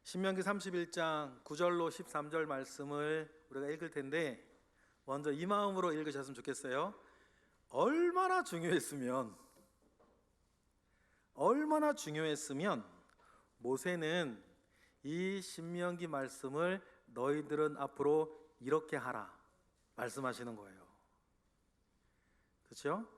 신명기 31장 9절로 13절 말씀을 우리가 읽을 텐데 먼저 이 마음으로 읽으셨으면 좋겠어요. 얼마나 중요했으면 모세는 이 신명기 말씀을 너희들은 앞으로 이렇게 하라 말씀하시는 거예요. 그렇죠?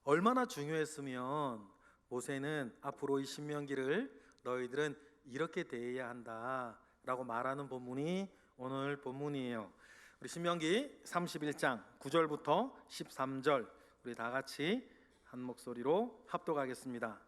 얼마나 중요했으면 모세는 앞으로 이 신명기를 너희들은 이렇게 대해야 한다라고 말하는 본문이 오늘 본문이에요. 우리 신명기 31장 9절부터 13절 우리 다 같이 한 목소리로 합독하겠습니다.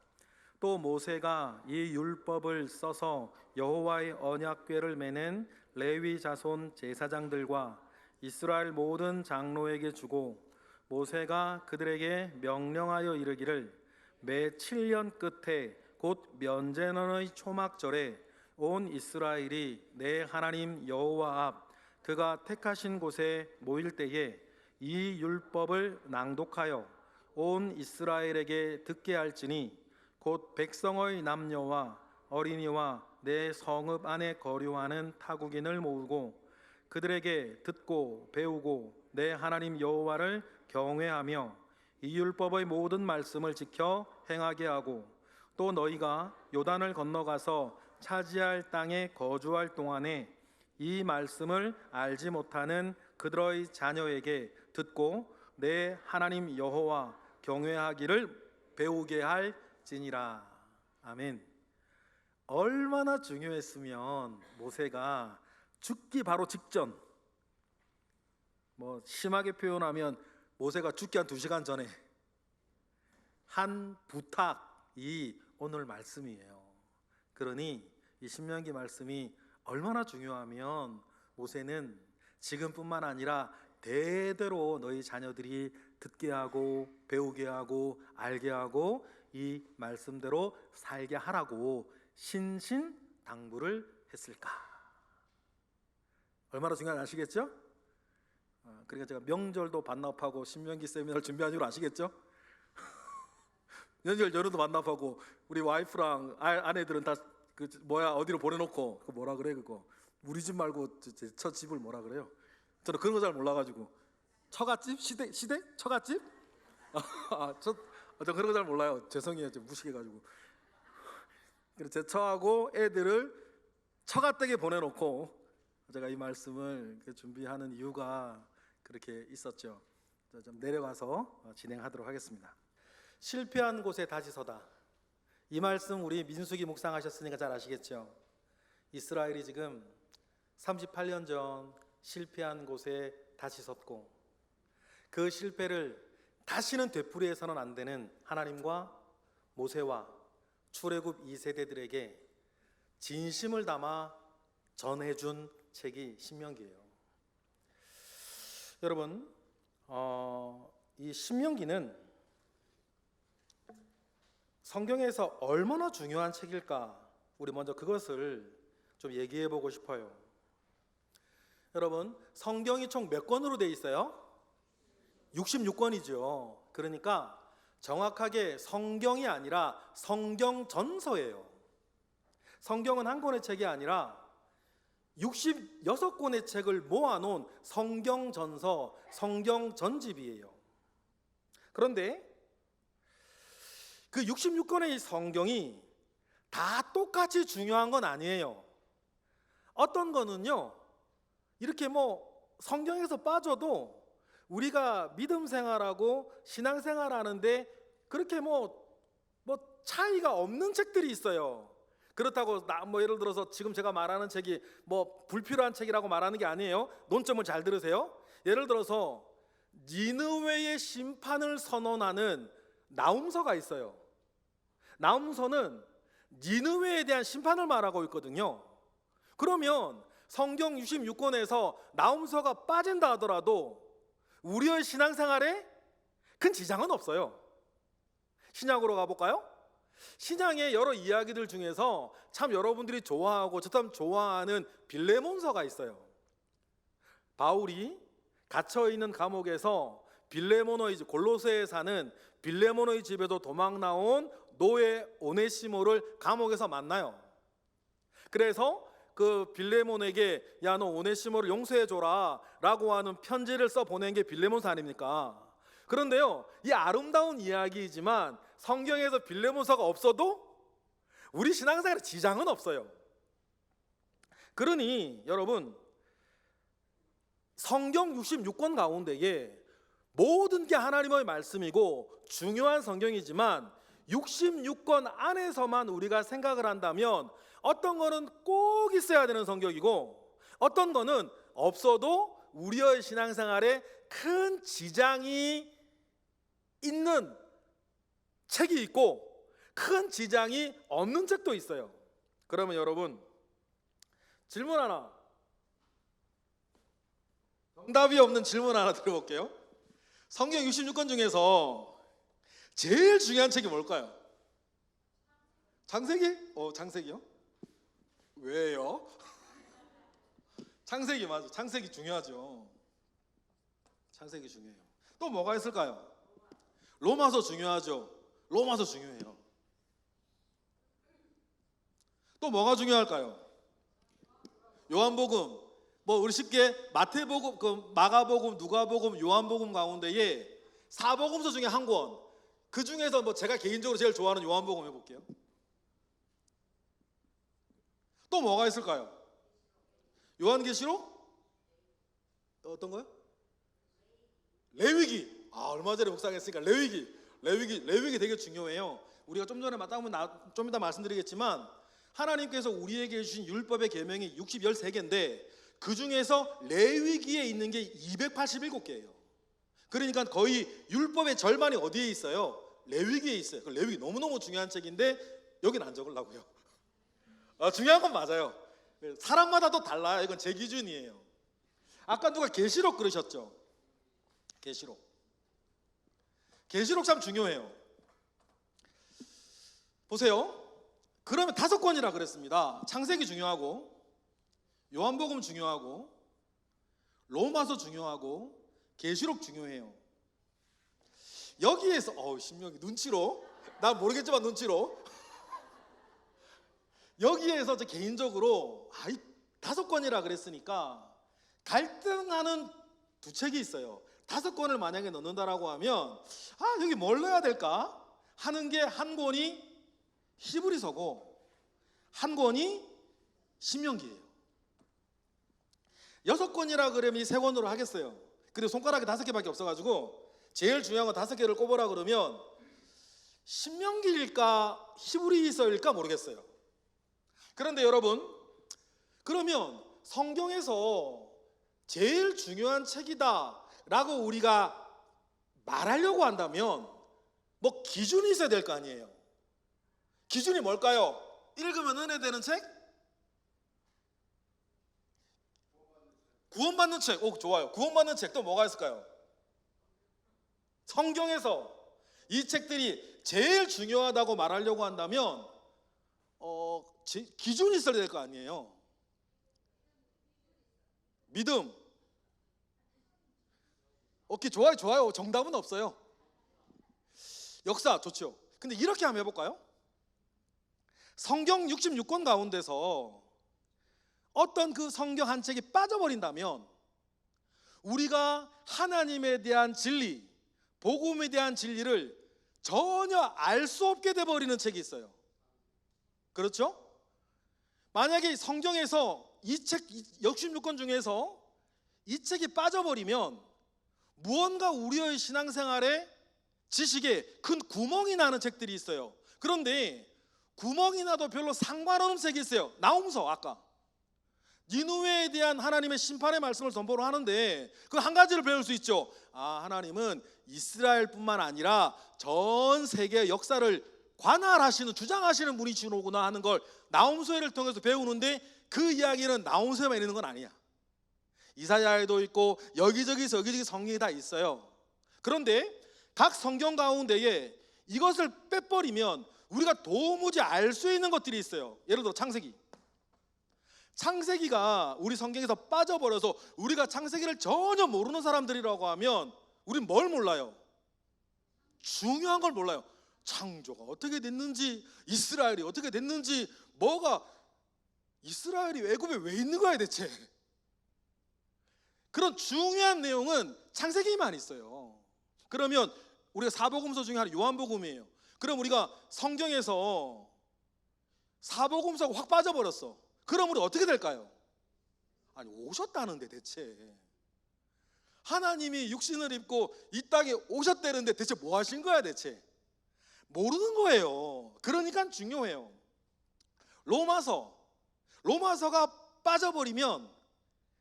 또 모세가 이 율법을 써서 여호와의 언약궤를 매는 레위 자손 제사장들과 이스라엘 모든 장로에게 주고 모세가 그들에게 명령하여 이르기를 매 7년 끝에 곧 면제년의 초막절에 온 이스라엘이 내 하나님 여호와 앞 그가 택하신 곳에 모일 때에 이 율법을 낭독하여 온 이스라엘에게 듣게 할지니 곧 백성의 남녀와 어린이와 내 성읍 안에 거류하는 타국인을 모으고 그들에게 듣고 배우고 내 하나님 여호와를 경외하며 이 율법의 모든 말씀을 지켜 행하게 하고 또 너희가 요단을 건너가서 차지할 땅에 거주할 동안에 이 말씀을 알지 못하는 그들의 자녀에게 듣고 내 하나님 여호와 경외하기를 배우게 할지니라. 아멘. 얼마나 중요했으면 모세가 죽기 바로 직전, 심하게 표현하면 모세가 죽기 한 2시간 전에 한 부탁이 오늘 말씀이에요. 그러니 이 신명기 말씀이 얼마나 중요하면 모세는 지금뿐만 아니라 대대로 너희 자녀들이 듣게 하고 배우게 하고 알게 하고 이 말씀대로 살게 하라고 신신당부를 했을까? 얼마나 중요한지 아시겠죠? 그러니까 제가 명절도 반납하고 신명기 세미나를 준비한 이유를 아시겠죠? 명절 연휴도 반납하고 우리 와이프랑 아내들은 다 어디로 보내놓고 뭐라 그래 그거 우리 집 말고 저 집을 뭐라 그래요? 저는 그런 거 잘 몰라가지고 처갓집? 시댁? 처갓집? 저 그런 거 잘 몰라요. 죄송해요. 좀 무식해가지고. 그래서 제 처하고 애들을 처갓댁에 보내놓고 제가 이 말씀을 준비하는 이유가 그렇게 있었죠. 좀 내려가서 진행하도록 하겠습니다. 실패한 곳에 다시 서다. 이 말씀 우리 민수기 묵상하셨으니까 잘 아시겠죠. 이스라엘이 지금 38년 전 실패한 곳에 다시 섰고 그 실패를 다시는 되풀이해서는 안 되는 하나님과 모세와 출애굽 2세대들에게 진심을 담아 전해준 책이 신명기예요. 여러분, 이 신명기는 성경에서 얼마나 중요한 책일까? 우리 먼저 그것을 좀 얘기해 보고 싶어요. 여러분, 성경이 총 몇 권으로 되어 있어요? 66권이죠. 그러니까 정확하게 성경이 아니라 성경전서예요. 성경은 한 권의 책이 아니라 66권의 책을 모아놓은 성경전서, 성경전집이에요. 그런데 그 66권의 성경이 다 똑같이 중요한 건 아니에요. 어떤 거는요, 이렇게 성경에서 빠져도 우리가 믿음 생활하고 신앙 생활하는데 그렇게 차이가 없는 책들이 있어요. 그렇다고 예를 들어서 지금 제가 말하는 책이 불필요한 책이라고 말하는 게 아니에요. 논점을 잘 들으세요. 예를 들어서 니느웨의 심판을 선언하는 나훔서가 있어요. 나훔서는 니느웨에 대한 심판을 말하고 있거든요. 그러면 성경 66권에서 나훔서가 빠진다 하더라도 우리의 신앙생활에 큰 지장은 없어요. 신약으로 가볼까요? 신약의 여러 이야기들 중에서 참 여러분들이 좋아하고 저 참 좋아하는 빌레몬서가 있어요. 바울이 갇혀있는 감옥에서 골로새에 사는 빌레몬의 집에도 도망 나온 노예 오네시모를 감옥에서 만나요. 그래서 그 빌레몬에게 야 너 오네시모를 용서해줘라 라고 하는 편지를 써 보낸 게 빌레몬서 아닙니까? 그런데요, 이 아름다운 이야기이지만 성경에서 빌레몬서가 없어도 우리 신앙생활에 지장은 없어요. 그러니 여러분, 성경 66권 가운데에 모든 게 하나님의 말씀이고 중요한 성경이지만 66권 안에서만 우리가 생각을 한다면 어떤 거는 꼭 있어야 되는 성경이고 어떤 거는 없어도 우리의 신앙생활에 큰 지장이 있는 책이 있고 큰 지장이 없는 책도 있어요. 그러면 여러분, 질문 하나, 정답이 없는 질문 하나 드려볼게요. 성경 66권 중에서 제일 중요한 책이 뭘까요? 창세기? 창세기요? 왜요? 창세기 맞아. 창세기 중요하죠. 창세기 중요해요. 또 뭐가 있을까요? 로마서 중요하죠. 로마서 중요해요. 또 뭐가 중요할까요? 요한복음, 우리 쉽게 마태복음, 마가복음, 누가복음, 요한복음 가운데에 사복음서 중에 한 권, 그 중에서 제가 개인적으로 제일 좋아하는 요한복음 해볼게요. 또 뭐가 있을까요? 요한계시록? 어떤 거요? 레위기. 얼마 전에 묵상했으니까 레위기 되게 중요해요. 우리가 좀 전에 좀 이따 말씀드리겠지만 하나님께서 우리에게 주신 율법의 계명이 63개인데 그 중에서 레위기에 있는 게 287개예요. 그러니까 거의 율법의 절반이 어디에 있어요? 레위기에 있어요. 레위기 너무너무 중요한 책인데 여긴 안 적으려고요. 중요한 건 맞아요. 사람마다 또 달라요. 이건 제 기준이에요. 아까 누가 계시록 그러셨죠? 계시록 참 중요해요. 보세요. 그러면 5권이라 그랬습니다. 창세기 중요하고 요한복음 중요하고 로마서 중요하고 계시록 중요해요. 여기에서 신명이 눈치로, 난 모르겠지만 눈치로 여기에서 제 개인적으로 이 5권이라 그랬으니까 갈등하는 2책이 있어요. 5권을 만약에 넣는다라고 하면 여기 뭘 넣어야 될까 하는 게 한 권이 히브리서고 한 권이 신명기예요. 6권이라 그러면 이 3권으로 하겠어요. 그리고 손가락이 5개밖에 없어가지고 제일 중요한 건 5개를 꼽으라 그러면 신명기일까 히브리서일까 모르겠어요. 그런데 여러분, 그러면 성경에서 제일 중요한 책이다 라고 우리가 말하려고 한다면 기준이 있어야 될 거 아니에요. 기준이 뭘까요? 읽으면 은혜 되는 책? 구원받는 책. 좋아요. 구원받는 책. 또 뭐가 있을까요? 성경에서 이 책들이 제일 중요하다고 말하려고 한다면 기준이 있어야 될 거 아니에요. 믿음. 오케이, 좋아요. 정답은 없어요. 역사 좋죠. 근데 이렇게 한번 해볼까요? 성경 66권 가운데서 어떤 그 성경 한 책이 빠져버린다면 우리가 하나님에 대한 진리, 복음에 대한 진리를 전혀 알 수 없게 돼버리는 책이 있어요. 그렇죠? 만약에 성경에서 이 책 66권 중에서 이 책이 빠져버리면 무언가 우리의 신앙생활에 지식에 큰 구멍이 나는 책들이 있어요. 그런데 구멍이 나도 별로 상관없는 책이 있어요. 나홈서. 아까 니느웨에 대한 하나님의 심판의 말씀을 선포를 하는데 그 한 가지를 배울 수 있죠. 하나님은 이스라엘뿐만 아니라 전 세계의 역사를 관할하시는, 주장하시는 분이시구나 하는 걸 나홈서를 통해서 배우는데 그 이야기는 나홈서에만 있는 건 아니야. 이사야에도 있고 여기저기 성경이 다 있어요. 그런데 각 성경 가운데에 이것을 빼버리면 우리가 도무지 알 수 있는 것들이 있어요. 예를 들어 창세기가 우리 성경에서 빠져버려서 우리가 창세기를 전혀 모르는 사람들이라고 하면 우린 뭘 몰라요? 중요한 걸 몰라요. 창조가 어떻게 됐는지, 이스라엘이 어떻게 됐는지, 뭐가 이스라엘이 애굽에 왜 있는 거야 대체? 그런 중요한 내용은 창세기에만 있어요. 그러면 우리가 사복음서 중에 하나 요한복음이에요. 그럼 우리가 성경에서 사복음서가 확 빠져버렸어. 그럼 우리 어떻게 될까요? 아니, 오셨다는데 대체 하나님이 육신을 입고 이 땅에 오셨다는데 대체 뭐 하신 거야 대체? 모르는 거예요. 그러니까 중요해요. 로마서가 빠져버리면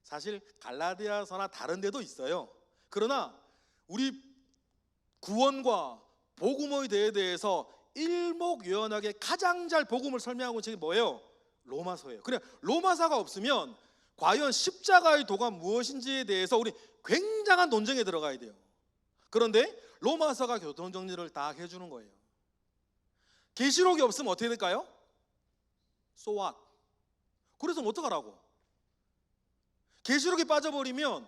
사실 갈라디아서나 다른 데도 있어요. 그러나 우리 구원과 복음의 대에 대해서 일목요연하게 가장 잘 복음을 설명하고 있는 책이 뭐예요? 로마서예요. 그래, 로마서가 없으면 과연 십자가의 도가 무엇인지에 대해서 우리 굉장한 논쟁에 들어가야 돼요. 그런데 로마서가 교통정리를 다 해주는 거예요. 계시록이 없으면 어떻게 될까요? So what? 그래서 어떡하라고? 계시록이 빠져버리면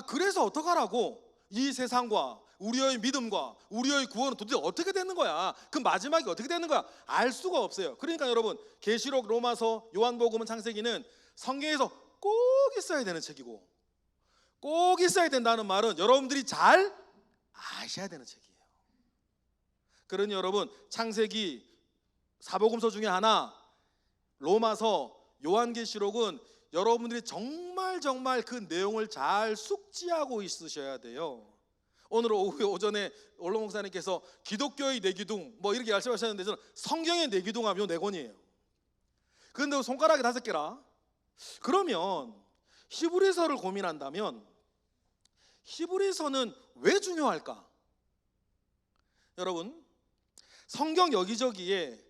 그래서 어떡하라고? 이 세상과 우리의 믿음과 우리의 구원은 도대체 어떻게 되는 거야? 그 마지막이 어떻게 되는 거야? 알 수가 없어요. 그러니까 여러분, 계시록, 로마서, 요한복음, 창세기는 성경에서 꼭 있어야 되는 책이고, 꼭 있어야 된다는 말은 여러분들이 잘 아셔야 되는 책이에요. 그러니 여러분, 창세기, 사복음서 중에 하나, 로마서, 요한계시록은 여러분들이 정말 그 내용을 잘 숙지하고 있으셔야 돼요. 오늘 오전에 원로 목사님께서 기독교의 내기둥 뭐 이렇게 말씀하셨는데, 저는 성경의 내기둥 하면 네 권이에요. 그런데 손가락이 5개라. 그러면 히브리서를 고민한다면 히브리서는 왜 중요할까? 여러분, 성경 여기저기에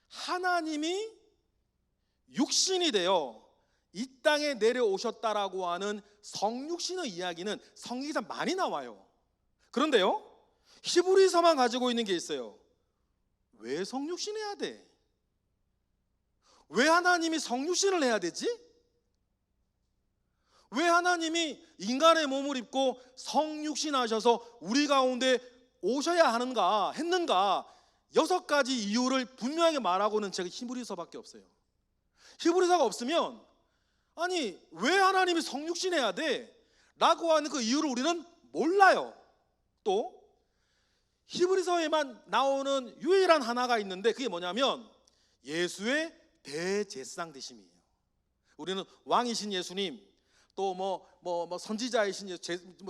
하나님이 육신이 되어 이 땅에 내려오셨다라고 하는 성육신의 이야기는 성경에서 많이 나와요. 그런데요, 히브리서만 가지고 있는 게 있어요. 왜 성육신 해야 돼? 왜 하나님이 성육신을 해야 되지? 왜 하나님이 인간의 몸을 입고 성육신 하셔서 우리 가운데 오셔야 했는가? 6가지 이유를 분명하게 말하고 있는 책이 히브리서밖에 없어요. 히브리서가 없으면 왜 하나님이 성육신 해야 돼? 라고 하는 그 이유를 우리는 몰라요. 또 히브리서에만 나오는 유일한 하나가 있는데 그게 뭐냐면 예수의 대제사장 되심이에요. 우리는 왕이신 예수님, 또 선지자이신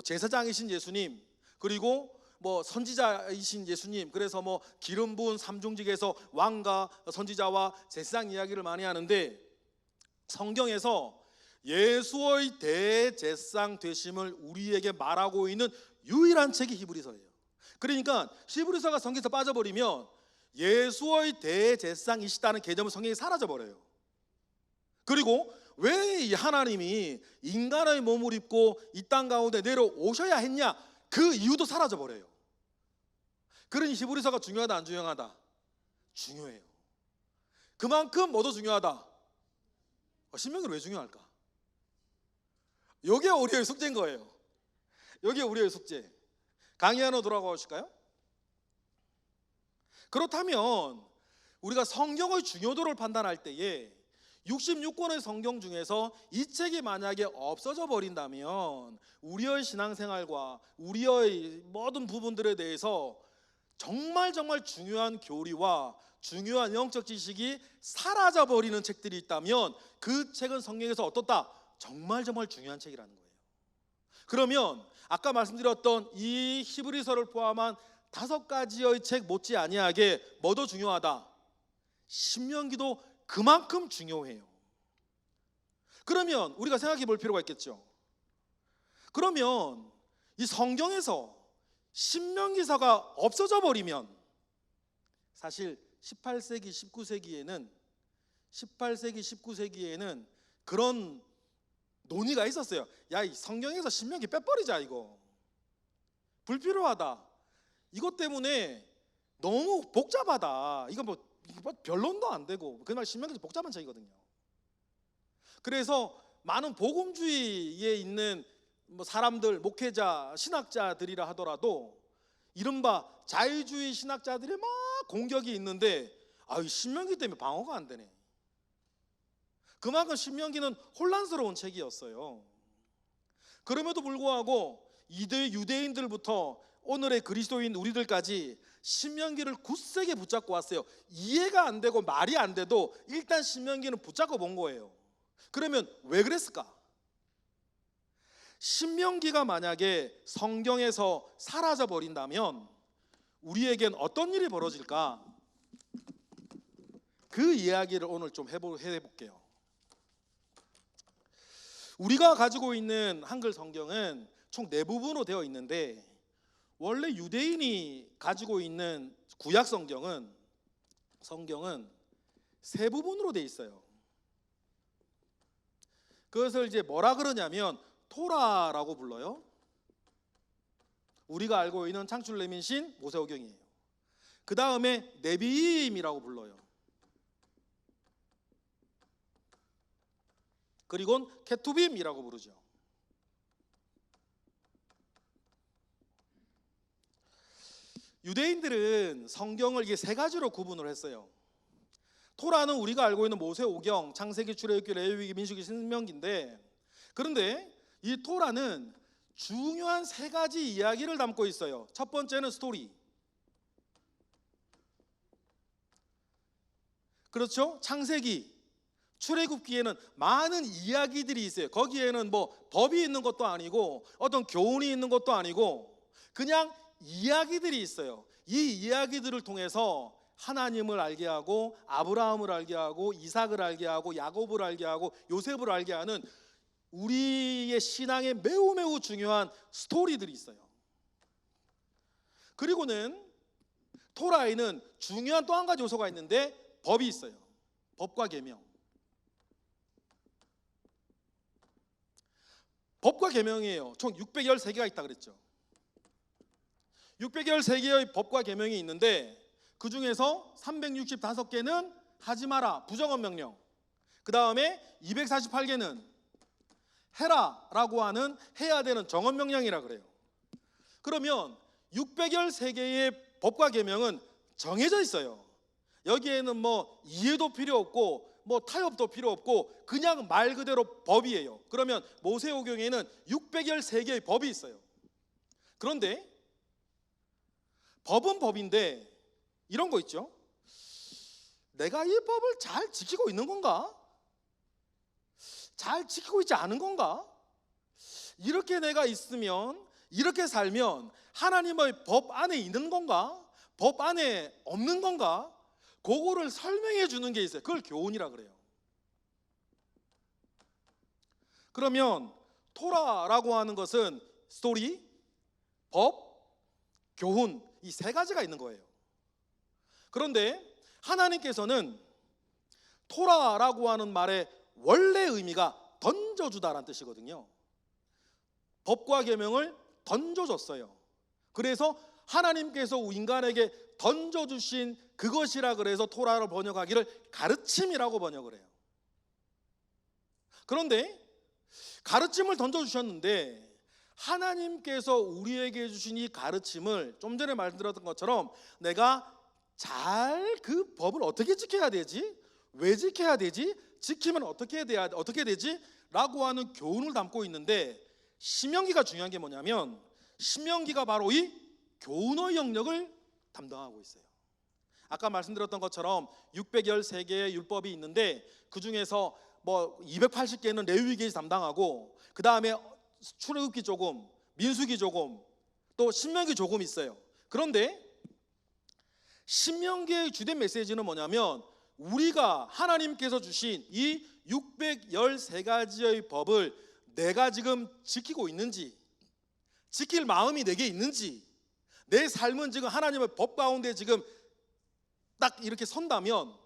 제사장이신 예수님, 그리고 선지자이신 예수님, 그래서 기름 부은 삼중직에서 왕과 선지자와 제사장 이야기를 많이 하는데, 성경에서 예수의 대제사장 되심을 우리에게 말하고 있는 유일한 책이 히브리서예요. 그러니까 히브리서가 성경에서 빠져버리면 예수의 대제사장이시다는 개념은 성경에 사라져버려요. 그리고 왜 이 하나님이 인간의 몸을 입고 이 땅 가운데 내려오셔야 했냐, 그 이유도 사라져버려요. 그러니 히브리서가 중요하다 안 중요하다? 중요해요. 그만큼 뭐도 중요하다? 신명기는 왜 중요할까? 여기에 우리의 숙제인 거예요. 여기에 우리의 숙제. 강의 하나 돌아가 보실까요? 그렇다면 우리가 성경의 중요도를 판단할 때에 66권의 성경 중에서 이 책이 만약에 없어져 버린다면 우리의 신앙생활과 우리의 모든 부분들에 대해서 정말 중요한 교리와 중요한 영적 지식이 사라져 버리는 책들이 있다면 그 책은 성경에서 어떻다? 정말 중요한 책이라는 거예요. 그러면 아까 말씀드렸던 이 히브리서를 포함한 5가지의 책 못지 아니하게 뭐도 중요하다? 신명기도 그만큼 중요해요. 그러면 우리가 생각해 볼 필요가 있겠죠. 그러면 이 성경에서 신명기서가 없어져 버리면, 사실 18세기, 19세기에는 그런 논의가 있었어요. 야, 이 성경에서 신명기 빼버리자, 이거 불필요하다. 이것 때문에 너무 복잡하다. 이거 변론도 안 되고, 그날 신명기 복잡한 책이거든요. 그래서 많은 복음주의에 있는 사람들, 목회자, 신학자들이라 하더라도 이른바 자유주의 신학자들이 막 공격이 있는데 이 신명기 때문에 방어가 안 되네. 그만큼 신명기는 혼란스러운 책이었어요. 그럼에도 불구하고 유대인들부터 오늘의 그리스도인 우리들까지 신명기를 굳세게 붙잡고 왔어요. 이해가 안 되고 말이 안 돼도 일단 신명기는 붙잡고 본 거예요. 그러면 왜 그랬을까? 신명기가 만약에 성경에서 사라져 버린다면 우리에겐 어떤 일이 벌어질까? 그 이야기를 오늘 좀 해볼게요. 우리가 가지고 있는 한글 성경은 총 4부분으로 되어 있는데, 원래 유대인이 가지고 있는 구약 성경은 3부분으로 되어 있어요. 그것을 이제 뭐라 그러냐면 토라라고 불러요. 우리가 알고 있는 창출레민신 모세오경이에요. 그 다음에 네비임이라고 불러요. 그리고는 케투빔이라고 부르죠. 유대인들은 성경을 이게 3가지로 구분을 했어요. 토라는 우리가 알고 있는 모세오경, 창세기, 출애굽기, 레위기, 민수기, 신명기인데, 그런데 이 토라는 중요한 3가지 이야기를 담고 있어요. 첫 번째는 스토리. 그렇죠? 창세기, 출애굽기에는 많은 이야기들이 있어요. 거기에는 뭐 법이 있는 것도 아니고 어떤 교훈이 있는 것도 아니고 그냥 이야기들이 있어요. 이 이야기들을 통해서 하나님을 알게 하고 아브라함을 알게 하고 이삭을 알게 하고 야곱을 알게 하고 요셉을 알게 하는 우리의 신앙에 매우 중요한 스토리들이 있어요. 그리고는 토라에는 중요한 또 한 가지 요소가 있는데 법이 있어요. 법과 계명. 법과 계명이에요. 총 613개가 있다 그랬죠. 613개의 법과 계명이 있는데 그 중에서 365개는 하지 마라, 부정한 명령. 그 다음에 248개는 해라라고 하는 해야 되는 정언 명령이라 그래요. 그러면 613개의 법과 계명은 정해져 있어요. 여기에는 뭐 이해도 필요 없고 뭐 타협도 필요 없고 그냥 말 그대로 법이에요. 그러면 모세오경에는 613개의 법이 있어요. 그런데 법은 법인데 이런 거 있죠. 내가 이 법을 잘 지키고 있는 건가? 잘 지키고 있지 않은 건가? 이렇게 내가 있으면, 이렇게 살면 하나님의 법 안에 있는 건가? 법 안에 없는 건가? 그거를 설명해 주는 게 있어요. 그걸 교훈이라 그래요. 그러면 토라라고 하는 것은 스토리, 법, 교훈, 이 3가지가 있는 거예요. 그런데 하나님께서는 토라라고 하는 말의 원래 의미가 던져주다라는 뜻이거든요. 법과 계명을 던져줬어요. 그래서 하나님께서 인간에게 던져주신 그것이라 그래서 토라를 번역하기를 가르침이라고 번역을 해요. 그런데 가르침을 던져주셨는데 하나님께서 우리에게 주신 이 가르침을 좀 전에 말씀드렸던 것처럼 내가 잘 그 법을 어떻게 지켜야 되지? 왜 지켜야 되지? 지키면 어떻게 되지? 라고 하는 교훈을 담고 있는데 신명기가 중요한 게 뭐냐면 신명기가 바로 이 교훈의 영역을 담당하고 있어요. 아까 말씀드렸던 것처럼 613개의 율법이 있는데 그 중에서 뭐 280개는 레위기에서 담당하고 그 다음에 출애굽기 조금, 민수기 조금, 또 신명기 조금 있어요. 그런데 신명기의 주된 메시지는 뭐냐면 우리가 하나님께서 주신 이 613가지의 법을 내가 지금 지키고 있는지, 지킬 마음이 내게 있는지, 내 삶은 지금 하나님의 법 가운데 지금 딱 이렇게 선다면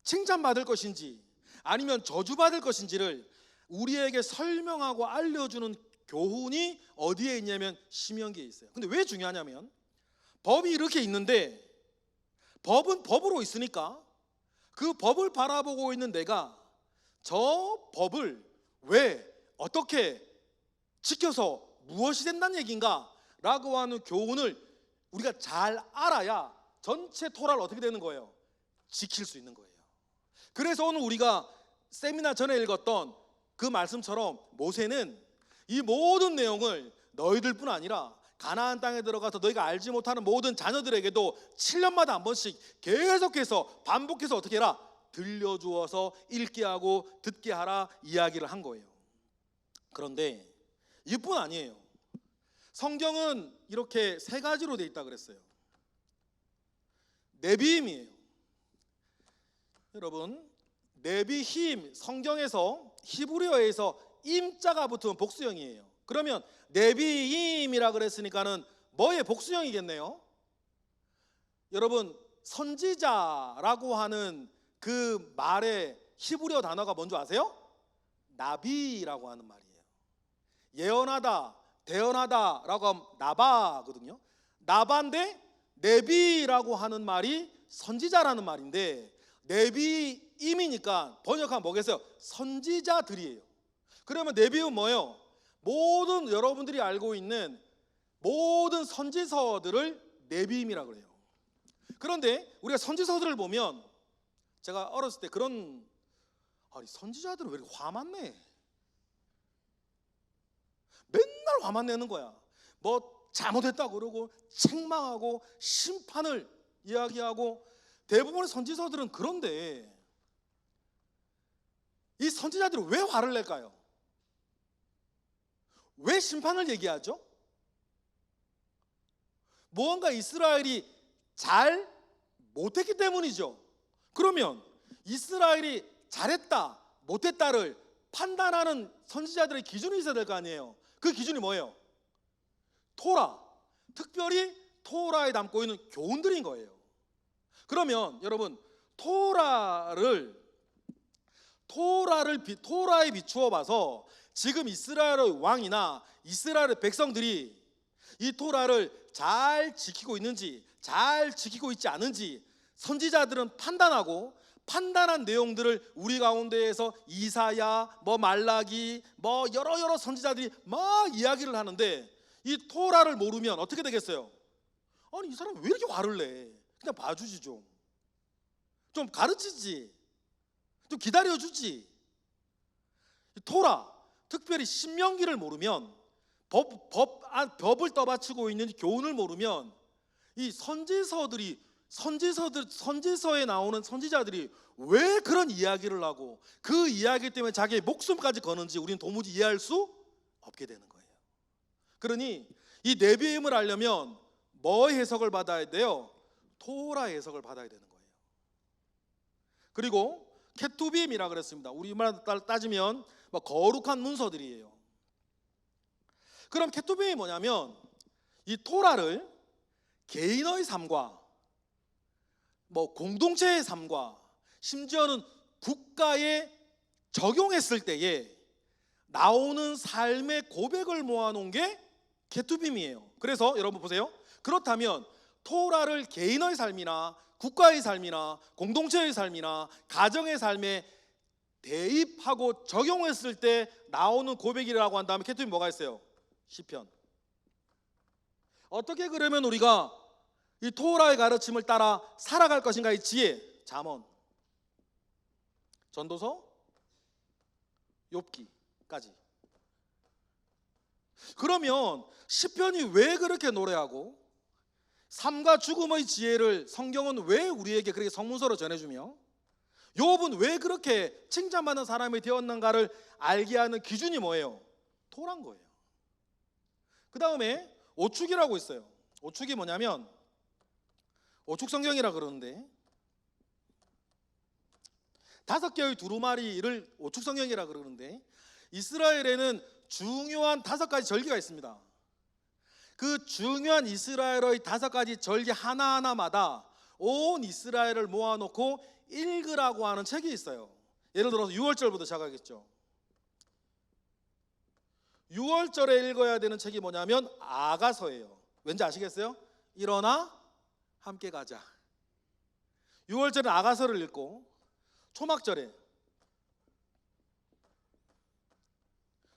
칭찬받을 것인지 아니면 저주받을 것인지를 우리에게 설명하고 알려주는 교훈이 어디에 있냐면 신명기에 있어요. 근데 왜 중요하냐면 법이 이렇게 있는데 법은 법으로 있으니까 그 법을 바라보고 있는 내가 저 법을 왜 어떻게 지켜서 무엇이 된다는 얘기인가 라고 하는 교훈을 우리가 잘 알아야 전체 토라를 어떻게 되는 거예요? 지킬 수 있는 거예요. 그래서 오늘 우리가 세미나 전에 읽었던 그 말씀처럼 모세는 이 모든 내용을 너희들뿐 아니라 가나안 땅에 들어가서 너희가 알지 못하는 모든 자녀들에게도 7년마다 한 번씩 계속해서 반복해서 어떻게 해라? 들려주어서 읽게 하고 듣게 하라 이야기를 한 거예요. 그런데 이뿐 아니에요. 성경은 이렇게 세 가지로 돼 있다 그랬어요. 네비임이에요. 여러분, 네비힘, 성경에서 히브리어에서 임자가 붙으면 복수형이에요. 그러면 네비임이라 그랬으니까는 뭐의 복수형이겠네요. 여러분, 선지자라고 하는 그 말의 히브리어 단어가 뭔지 아세요? 나비라고 하는 말이에요. 예언하다, 대언하다라고 하면 나바거든요. 나바인데 네비라고 하는 말이 선지자라는 말인데, 네비임이니까 번역하면 뭐겠어요? 선지자들이에요. 그러면 네비는 뭐예요? 모든 여러분들이 알고 있는 모든 선지서들을 네비임이라고 그래요. 그런데 우리가 선지서들을 보면, 제가 어렸을 때 그런, 아니 선지자들은 왜 이렇게 화만 내? 맨날 화만 내는 거야. 뭐 잘못했다 그러고 책망하고 심판을 이야기하고, 대부분의 선지서들은 그런데 이 선지자들은 왜 화를 낼까요? 왜 심판을 얘기하죠? 무언가 이스라엘이 잘 못했기 때문이죠. 그러면 이스라엘이 잘했다 못했다를 판단하는 선지자들의 기준이 있어야 될 거 아니에요. 그 기준이 뭐예요? 토라, 특별히 토라에 담고 있는 교훈들인 거예요. 그러면 여러분, 토라에 비추어 봐서 지금 이스라엘의 왕이나 이스라엘의 백성들이 이 토라를 잘 지키고 있는지 잘 지키고 있지 않은지 선지자들은 판단하고, 판단한 내용들을 우리 가운데에서 이사야, 말라기, 여러 선지자들이 막 이야기를 하는데, 이 토라를 모르면 어떻게 되겠어요? 아니 이 사람 왜 이렇게 화를 내? 그냥 봐주지, 좀 가르치지, 좀 기다려주지. 토라, 특별히 신명기를 모르면, 법을 떠받치고 있는 교훈을 모르면, 이 선지서에 나오는 선지자들이 왜 그런 이야기를 하고 그 이야기 때문에 자기의 목숨까지 거는지 우리는 도무지 이해할 수 없게 되는 거예요. 그러니 이 네비임을 알려면 뭐 해석을 받아야 돼요? 토라 해석을 받아야 되는 거예요. 그리고 케투빔이라 그랬습니다. 우리말 따지면 거룩한 문서들이에요. 그럼 케투빔이 뭐냐면, 이 토라를 개인의 삶과 공동체의 삶과 심지어는 국가에 적용했을 때에 나오는 삶의 고백을 모아놓은 게 케투빔이에요. 그래서 여러분 보세요. 그렇다면 토라를 개인의 삶이나 국가의 삶이나 공동체의 삶이나 가정의 삶에 대입하고 적용했을 때 나오는 고백이라고 한다면 케투빔이 뭐가 있어요? 시편. 어떻게 그러면 우리가 이 토라의 가르침을 따라 살아갈 것인가의 지혜, 잠언, 전도서, 욥기까지. 그러면 시편이 왜 그렇게 노래하고 삶과 죽음의 지혜를 성경은 왜 우리에게 그렇게 성문서로 전해주며 욥은 왜 그렇게 칭찬받는 사람이 되었는가를 알게 하는 기준이 뭐예요? 토라인 거예요. 그 다음에 오축이라고 있어요. 오축이 뭐냐면, 오축성경이라 그러는데 5개의 두루마리를 오축성경이라 그러는데, 이스라엘에는 중요한 5가지 절기가 있습니다. 그 중요한 이스라엘의 5가지 절기 하나하나마다 온 이스라엘을 모아놓고 읽으라고 하는 책이 있어요. 예를 들어서 6월절부터 시작하겠죠. 6월절에 읽어야 되는 책이 뭐냐면 아가서예요. 왠지 아시겠어요? 일어나 함께 가자. 6월절은 아가서를 읽고,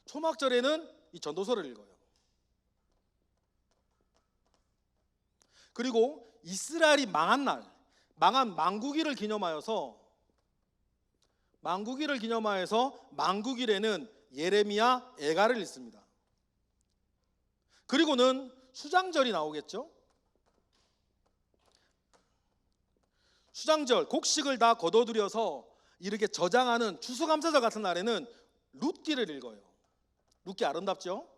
초막절에는 이 전도서를 읽어요. 그리고 이스라엘이 망한 날, 망한 망국일을 기념하여서 만국일을 기념하여서 만국일에는 예레미야 애가를 읽습니다. 그리고는 수장절이 나오겠죠. 수장절, 곡식을 다 거둬들여서 이렇게 저장하는 추수감사절 같은 날에는 룻기를 읽어요. 룻기 아름답죠?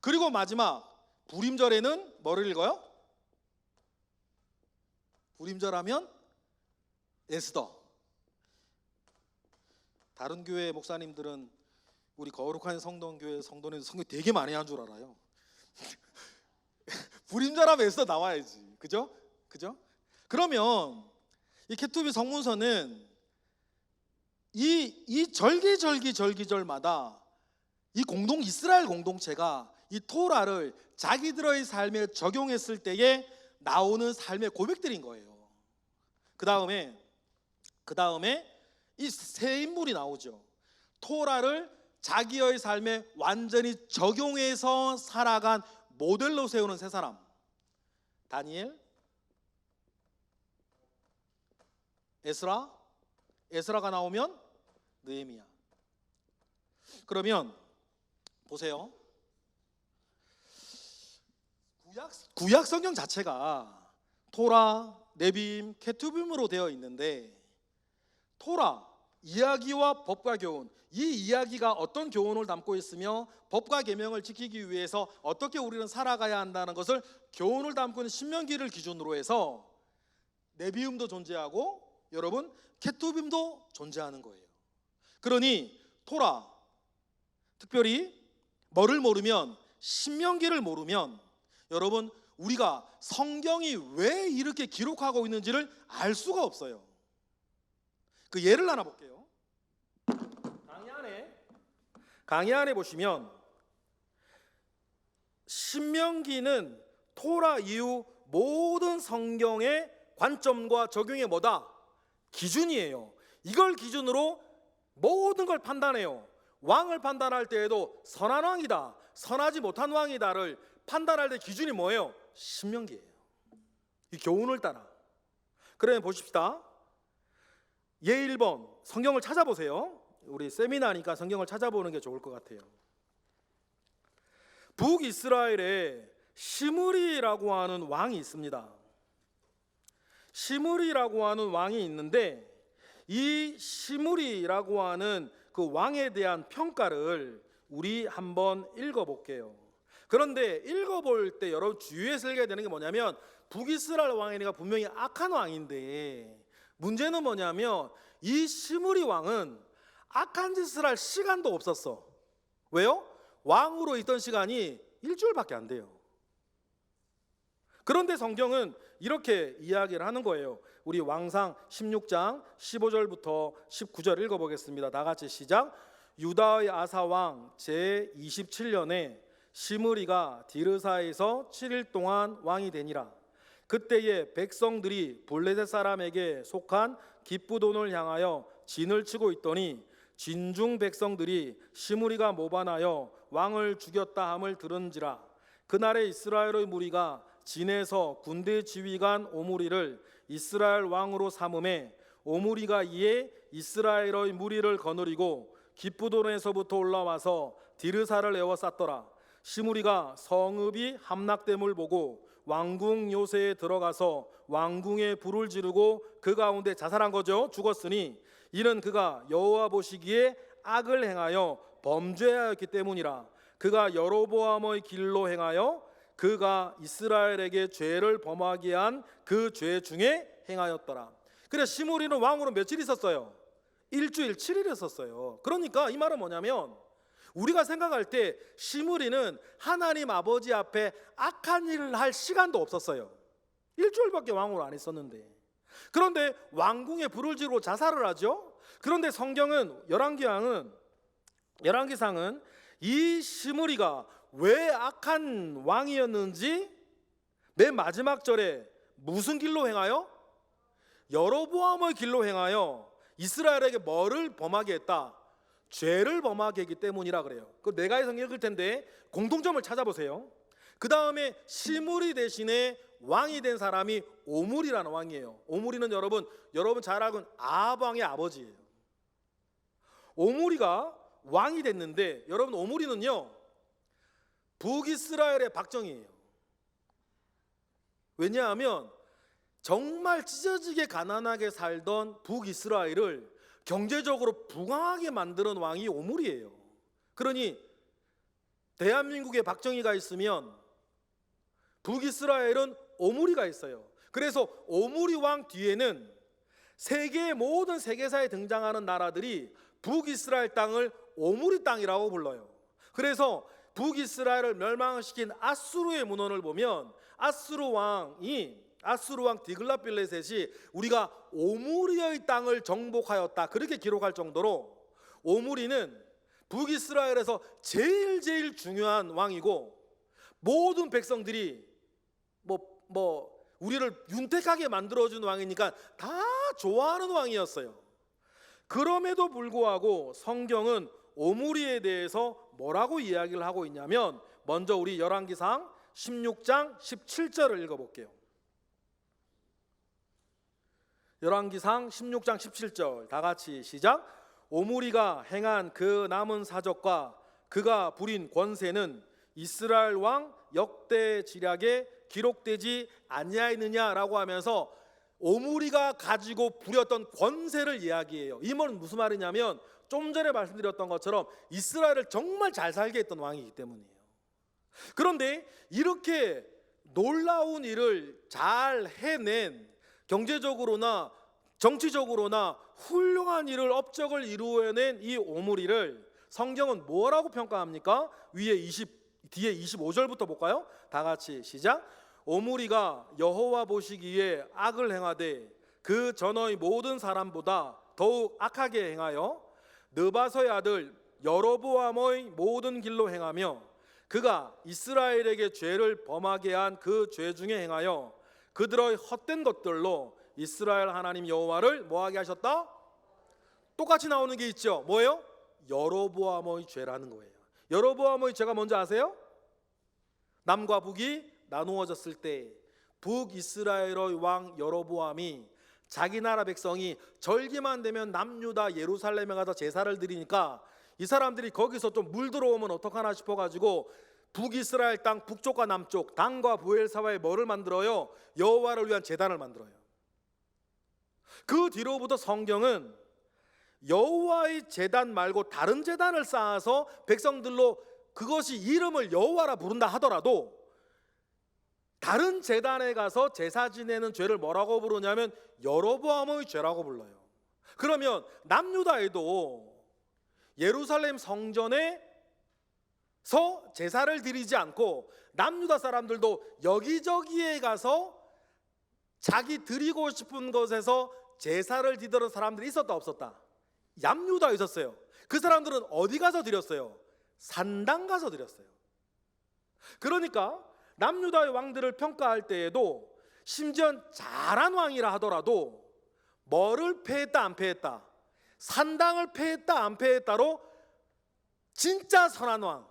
그리고 마지막 부림절에는 뭐를 읽어요? 부림절하면 에스더. 다른 교회 목사님들은 우리 거룩한 성동교회 성도는 성경 되게 많이 한 줄 알아요. 부림절하면 에스더 나와야지. 그죠? 그러면 이 케투비 성문서는 이 절기절마다 이 이스라엘 공동체가 이 토라를 자기들의 삶에 적용했을 때에 나오는 삶의 고백들인 거예요. 그 다음에 이 세 인물이 나오죠. 토라를 자기의 삶에 완전히 적용해서 살아간 모델로 세우는 세 사람. 다니엘, 에스라가 나오면 느헤미야. 그러면 보세요. 구약 성경 자체가 토라, 네빔, 케투빔으로 되어 있는데 토라, 이야기와 법과 교훈, 이 이야기가 어떤 교훈을 담고 있으며 법과 계명을 지키기 위해서 어떻게 우리는 살아가야 한다는 것을 교훈을 담고 있는 신명기를 기준으로 해서 네비움도 존재하고 여러분 케투빔도 존재하는 거예요. 그러니 토라, 특별히 뭐를 모르면 신명기를 모르면 여러분 우리가 성경이 왜 이렇게 기록하고 있는지를 알 수가 없어요. 그 예를 하나 볼게요. 강의 안에 보시면 신명기는 토라 이후 모든 성경의 관점과 적용의 뭐다? 기준이에요. 이걸 기준으로 모든 걸 판단해요. 왕을 판단할 때에도 선한 왕이다, 선하지 못한 왕이다를 판단할 때 기준이 뭐예요? 신명기예요. 이 교훈을 따라. 그러면 보십시다. 예 1번 성경을 찾아보세요. 우리 세미나니까 성경을 찾아보는 게 좋을 것 같아요. 북이스라엘에 시므리라고 하는 왕이 있습니다. 시므리라고 하는 왕이 있는데 이 시므리라고 하는 그 왕에 대한 평가를 우리 한번 읽어볼게요. 그런데 읽어볼 때 여러분 주의해서 읽어야 되는 게 뭐냐면 북이스라엘 왕이니까 분명히 악한 왕인데 문제는 뭐냐면 이 시므리 왕은 악한 짓을 할 시간도 없었어. 왜요? 왕으로 있던 시간이 일주일밖에 안 돼요. 그런데 성경은 이렇게 이야기를 하는 거예요. 우리 왕상 16장 15절부터 19절 읽어보겠습니다. 다 같이 시작. 유다의 아사 왕 제27년에 시므리가 디르사에서 7일 동안 왕이 되니라. 그때에 백성들이 블레셋 사람에게 속한 기쁘돈을 향하여 진을 치고 있더니 진중 백성들이 시므리가 모반하여 왕을 죽였다 함을 들은지라. 그날에 이스라엘의 무리가 진에서 군대 지휘관 오므리를 이스라엘 왕으로 삼음에 오므리가 이에 이스라엘의 무리를 거느리고 기쁘돈에서부터 올라와서 디르사를 에워쌌더라. 시므리가 성읍이 함락됨을 보고 왕궁 요새에 들어가서 왕궁에 불을 지르고 그 가운데 자살한 거죠. 죽었으니 이는 그가 여호와 보시기에 악을 행하여 범죄하였기 때문이라. 그가 여로보암의 길로 행하여 그가 이스라엘에게 죄를 범하게 한 그 죄 중에 행하였더라. 그래 시므리는 왕으로 며칠 있었어요? 일주일 7일 있었어요. 그러니까 이 말은 뭐냐면 우리가 생각할 때 시므리는 하나님 아버지 앞에 악한 일을 할 시간도 없었어요. 일주일밖에 왕으로 안 있었는데. 그런데 왕궁에 불을 지르고 자살을 하죠. 그런데 성경은 열왕기상은 이 시므리가 왜 악한 왕이었는지 맨 마지막 절에 무슨 길로 행하여? 여로보암의 길로 행하여 이스라엘에게 뭐를 범하게 했다? 죄를 범하게 했기 때문이라 그래요. 그 내가 성경 읽을 텐데 공통점을 찾아보세요. 그 다음에 시므리 대신에 왕이 된 사람이 오므리라는 왕이에요. 오므리는 여러분 잘 알고 있는 아합 왕의 아버지예요. 오므리가 왕이 됐는데, 여러분 오므리는요 북이스라엘의 박정희예요. 왜냐하면 정말 찢어지게 가난하게 살던 북이스라엘을 경제적으로 부강하게 만드는 왕이 오므리예요. 그러니 대한민국에 박정희가 있으면 북이스라엘은 오므리가 있어요. 그래서 오므리 왕 뒤에는 세계의 모든 세계사에 등장하는 나라들이 북이스라엘 땅을 오므리 땅이라고 불러요. 그래서 북이스라엘을 멸망시킨 아수르의 문헌을 보면 아수르 왕 디글랏빌레셋이 우리가 오므리의 땅을 정복하였다 그렇게 기록할 정도로 오므리는 북이스라엘에서 제일 중요한 왕이고, 모든 백성들이 우리를 윤택하게 만들어준 왕이니까 다 좋아하는 왕이었어요. 그럼에도 불구하고 성경은 오므리에 대해서 뭐라고 이야기를 하고 있냐면, 먼저 우리 열왕기상 16장 17절을 읽어볼게요. 열왕기상 16장 17절 다 같이 시작. 오므리가 행한 그 남은 사적과 그가 부린 권세는 이스라엘 왕 역대지략에 기록되지 아니하였느냐라고 하면서 오므리가 가지고 부렸던 권세를 이야기해요. 이 말은 무슨 말이냐면, 좀 전에 말씀드렸던 것처럼 이스라엘을 정말 잘 살게 했던 왕이기 때문이에요. 그런데 이렇게 놀라운 일을 잘 해낸, 경제적으로나 정치적으로나 훌륭한 일을 업적을 이루어낸 이 오므리를 성경은 뭐라고 평가합니까? 뒤에 25절부터 볼까요? 다 같이 시작. 오므리가 여호와 보시기에 악을 행하되 그 전의 모든 사람보다 더욱 악하게 행하여 느바서의 아들 여로보암의 모든 길로 행하며 그가 이스라엘에게 죄를 범하게 한 그 죄 중에 행하여 그들의 헛된 것들로 이스라엘 하나님 여호와를 뭐하게 하셨다? 똑같이 나오는 게 있죠. 뭐예요? 여로보암의 죄라는 거예요. 여로보암의 죄가 뭔지 아세요? 남과 북이 나누어졌을 때 북이스라엘의 왕 여로보암이 자기 나라 백성이 절기만 되면 남유다 예루살렘에 가서 제사를 드리니까 이 사람들이 거기서 좀 물 들어오면 어떡하나 싶어가지고 북이스라엘 땅 북쪽과 남쪽 단과 부엘사바에 뭐를 만들어요? 여호와를 위한 제단을 만들어요. 그 뒤로부터 성경은 여호와의 제단 말고 다른 제단을 쌓아서 백성들로 그것이 이름을 여호와라 부른다 하더라도 다른 제단에 가서 제사 지내는 죄를 뭐라고 부르냐면 여로보암의 죄라고 불러요. 그러면 남유다에도 예루살렘 성전에서 제사를 드리지 않고 남유다 사람들도 여기저기에 가서 자기 드리고 싶은 것에서 제사를 드리는 사람들이 있었다 없었다? 남유다에 있었어요. 그 사람들은 어디 가서 드렸어요? 산당 가서 드렸어요. 그러니까 남유다의 왕들을 평가할 때에도 심지어 잘한 왕이라 하더라도 뭐를 패했다 안 패했다, 산당을 패했다 안 패했다로 진짜 선한 왕,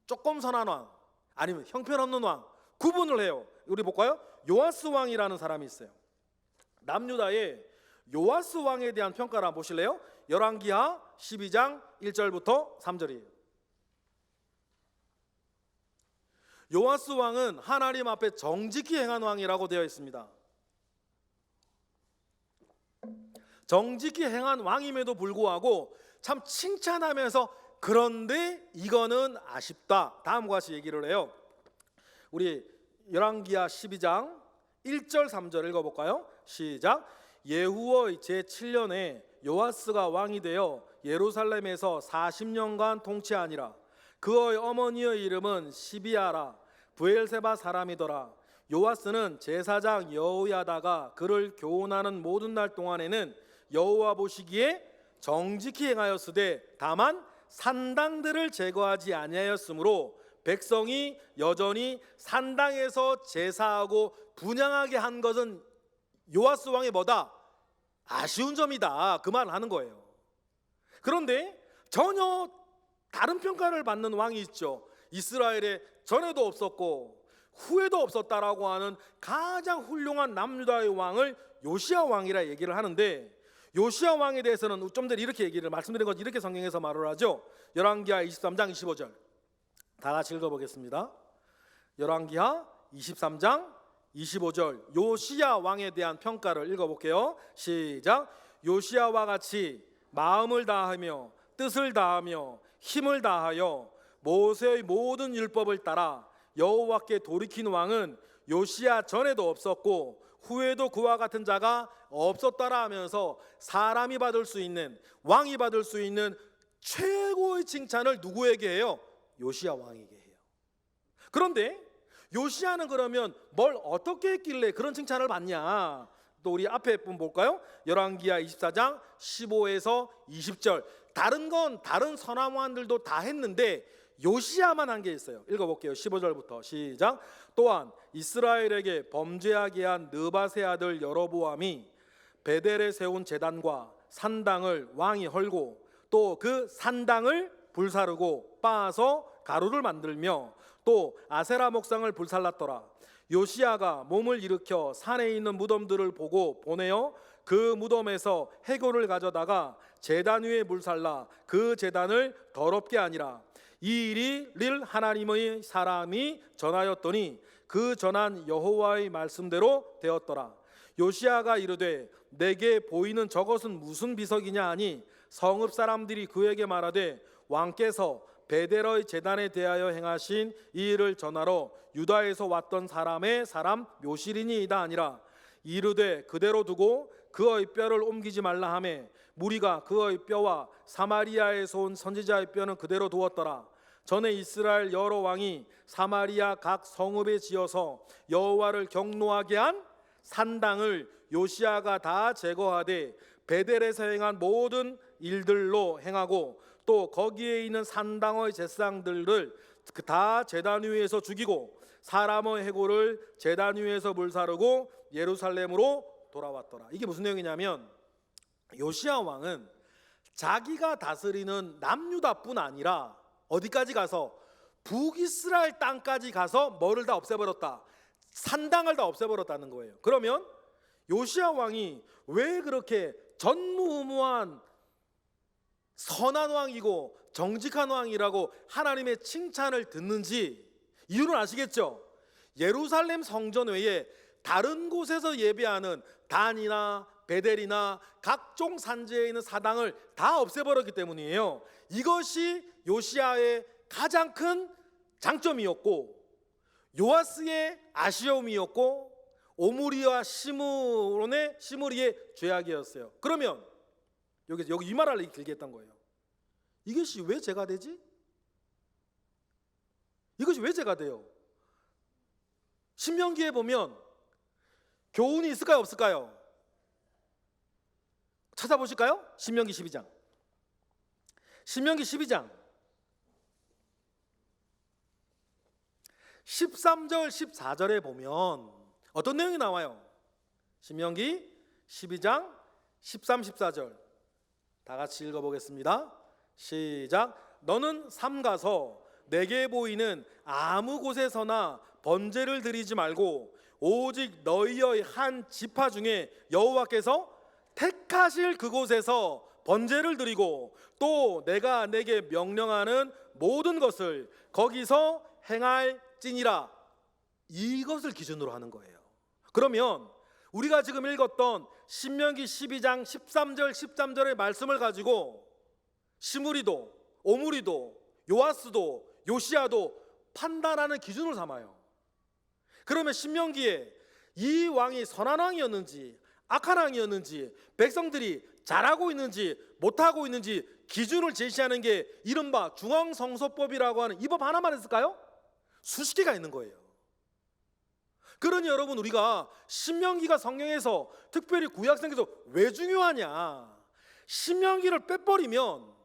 조금 선한 왕, 아니면 형편없는 왕 구분을 해요. 우리 볼까요? 요아스 왕이라는 사람이 있어요. 남유다의 요아스 왕에 대한 평가를 한번 보실래요? 열왕기하 12장 1절부터 3절이에요. 요아스 왕은 하나님 앞에 정직히 행한 왕이라고 되어 있습니다. 정직히 행한 왕임에도 불구하고 참 칭찬하면서 그런데 이거는 아쉽다, 다음과 같이 얘기를 해요. 우리 열왕기하 12장 1절 3절 읽어볼까요? 시작. 예후의 제7년에 요아스가 왕이 되어 예루살렘에서 40년간 통치하니라. 그의 어머니의 이름은 시비아라 브엘세바 사람이더라. 요아스는 제사장 여호야다가 그를 교훈하는 모든 날 동안에는 여호와 보시기에 정직히 행하였으되 다만 산당들을 제거하지 아니하였으므로 백성이 여전히 산당에서 제사하고 분향하게 한 것은 요아스 왕의 뭐다? 아쉬운 점이다, 그 말을 하는 거예요. 그런데 전혀 다른 평가를 받는 왕이 있죠. 이스라엘에 전에도 없었고 후에도 없었다라고 하는 가장 훌륭한 남유다의 왕을 요시야 왕이라 얘기를 하는데, 요시야 왕에 대해서는 좀 전에 이렇게 얘기를 말씀드린 것 이렇게 성경에서 말을 하죠. 열왕기하 23장 25절 다 같이 읽어보겠습니다. 열왕기하 23장 25절 요시야 왕에 대한 평가를 읽어볼게요. 시작. 요시야와 같이 마음을 다하며 뜻을 다하며 힘을 다하여 모세의 모든 율법을 따라 여호와께 돌이킨 왕은 요시야 전에도 없었고 후에도 그와 같은 자가 없었다라 하면서 사람이 받을 수 있는, 왕이 받을 수 있는 최고의 칭찬을 누구에게 해요? 요시야 왕에게 해요. 그런데 요시야는 그러면 뭘 어떻게 했길래 그런 칭찬을 받냐? 또 우리 앞에 분 볼까요? 열왕기하 24장 15에서 20절. 다른 선한 왕들도 다 했는데 요시야만 한 게 있어요. 읽어볼게요. 15절부터 시작. 또한 이스라엘에게 범죄하게 한 느밧의 아들 여로보암이 베델에 세운 제단과 산당을 왕이 헐고 또 그 산당을 불사르고 빻아서 가루를 만들며 또 아세라 목상을 불살랐더라. 요시야가 몸을 일으켜 산에 있는 무덤들을 보고 보내어 그 무덤에서 해골을 가져다가 제단 위에 불살라 그 제단을 더럽게 하니라. 이 일이 하나님의 사람이 전하였더니 그 전한 여호와의 말씀대로 되었더라. 요시야가 이르되 내게 보이는 저것은 무슨 비석이냐 하니 성읍 사람들이 그에게 말하되 왕께서 베델의 제단에 대하여 행하신 이 일을 전하러 유다에서 왔던 사람의 사람 묘실이니이다 아니라. 이르되 그대로 두고 그의 뼈를 옮기지 말라 하매 무리가 그의 뼈와 사마리아에서 온 선지자의 뼈는 그대로 두었더라. 전에 이스라엘 여러 왕이 사마리아 각 성읍에 지어서 여호와를 경노하게 한 산당을 요시야가 다 제거하되 베델에서 행한 모든 일들로 행하고 또 거기에 있는 산당의 제사장들을 다 제단 위에서 죽이고 사람의 해골을 제단 위에서 불사르고 예루살렘으로 돌아왔더라. 이게 무슨 내용이냐면 요시야 왕은 자기가 다스리는 남유다뿐 아니라 어디까지 가서 북이스라엘 땅까지 가서 뭐를 다 없애버렸다. 산당을 다 없애버렸다는 거예요. 그러면 요시야 왕이 왜 그렇게 전무후무한 선한 왕이고 정직한 왕이라고 하나님의 칭찬을 듣는지 이유는 아시겠죠? 예루살렘 성전 외에 다른 곳에서 예배하는 단이나 베델이나 각종 산지에 있는 사당을 다 없애버렸기 때문이에요. 이것이 요시야의 가장 큰 장점이었고 요아스의 아쉬움이었고 오므리와 시므리의 죄악이었어요. 그러면 여기 이 말을 길게 했던 거예요. 이것이 왜 죄가 되지? 이것이 왜 죄가 돼요? 신명기에 보면 교훈이 있을까요, 없을까요? 찾아보실까요? 신명기 12장. 신명기 12장 13절 14절에 보면 어떤 내용이 나와요? 신명기 12장 13, 14절 다 같이 읽어보겠습니다. 시작. 너는 삼가서 내게 보이는 아무 곳에서나 번제를 드리지 말고 오직 너희의 한 지파 중에 여호와께서 택하실 그곳에서 번제를 드리고 또 내가 내게 명령하는 모든 것을 거기서 행할지니라. 이것을 기준으로 하는 거예요. 그러면 우리가 지금 읽었던 신명기 12장 13절 13절의 말씀을 가지고 시므리도 오므리도 요아스도 요시야도 판단하는 기준을 삼아요. 그러면 신명기에 이 왕이 선한 왕이었는지 악한 왕이었는지 백성들이 잘하고 있는지 못하고 있는지 기준을 제시하는 게 이른바 중앙성소법이라고 하는 이 법 하나만 있을까요? 수십 개가 있는 거예요. 그러니 여러분 우리가 신명기가 성경에서 특별히 구약성경에서 왜 중요하냐? 신명기를 빼버리면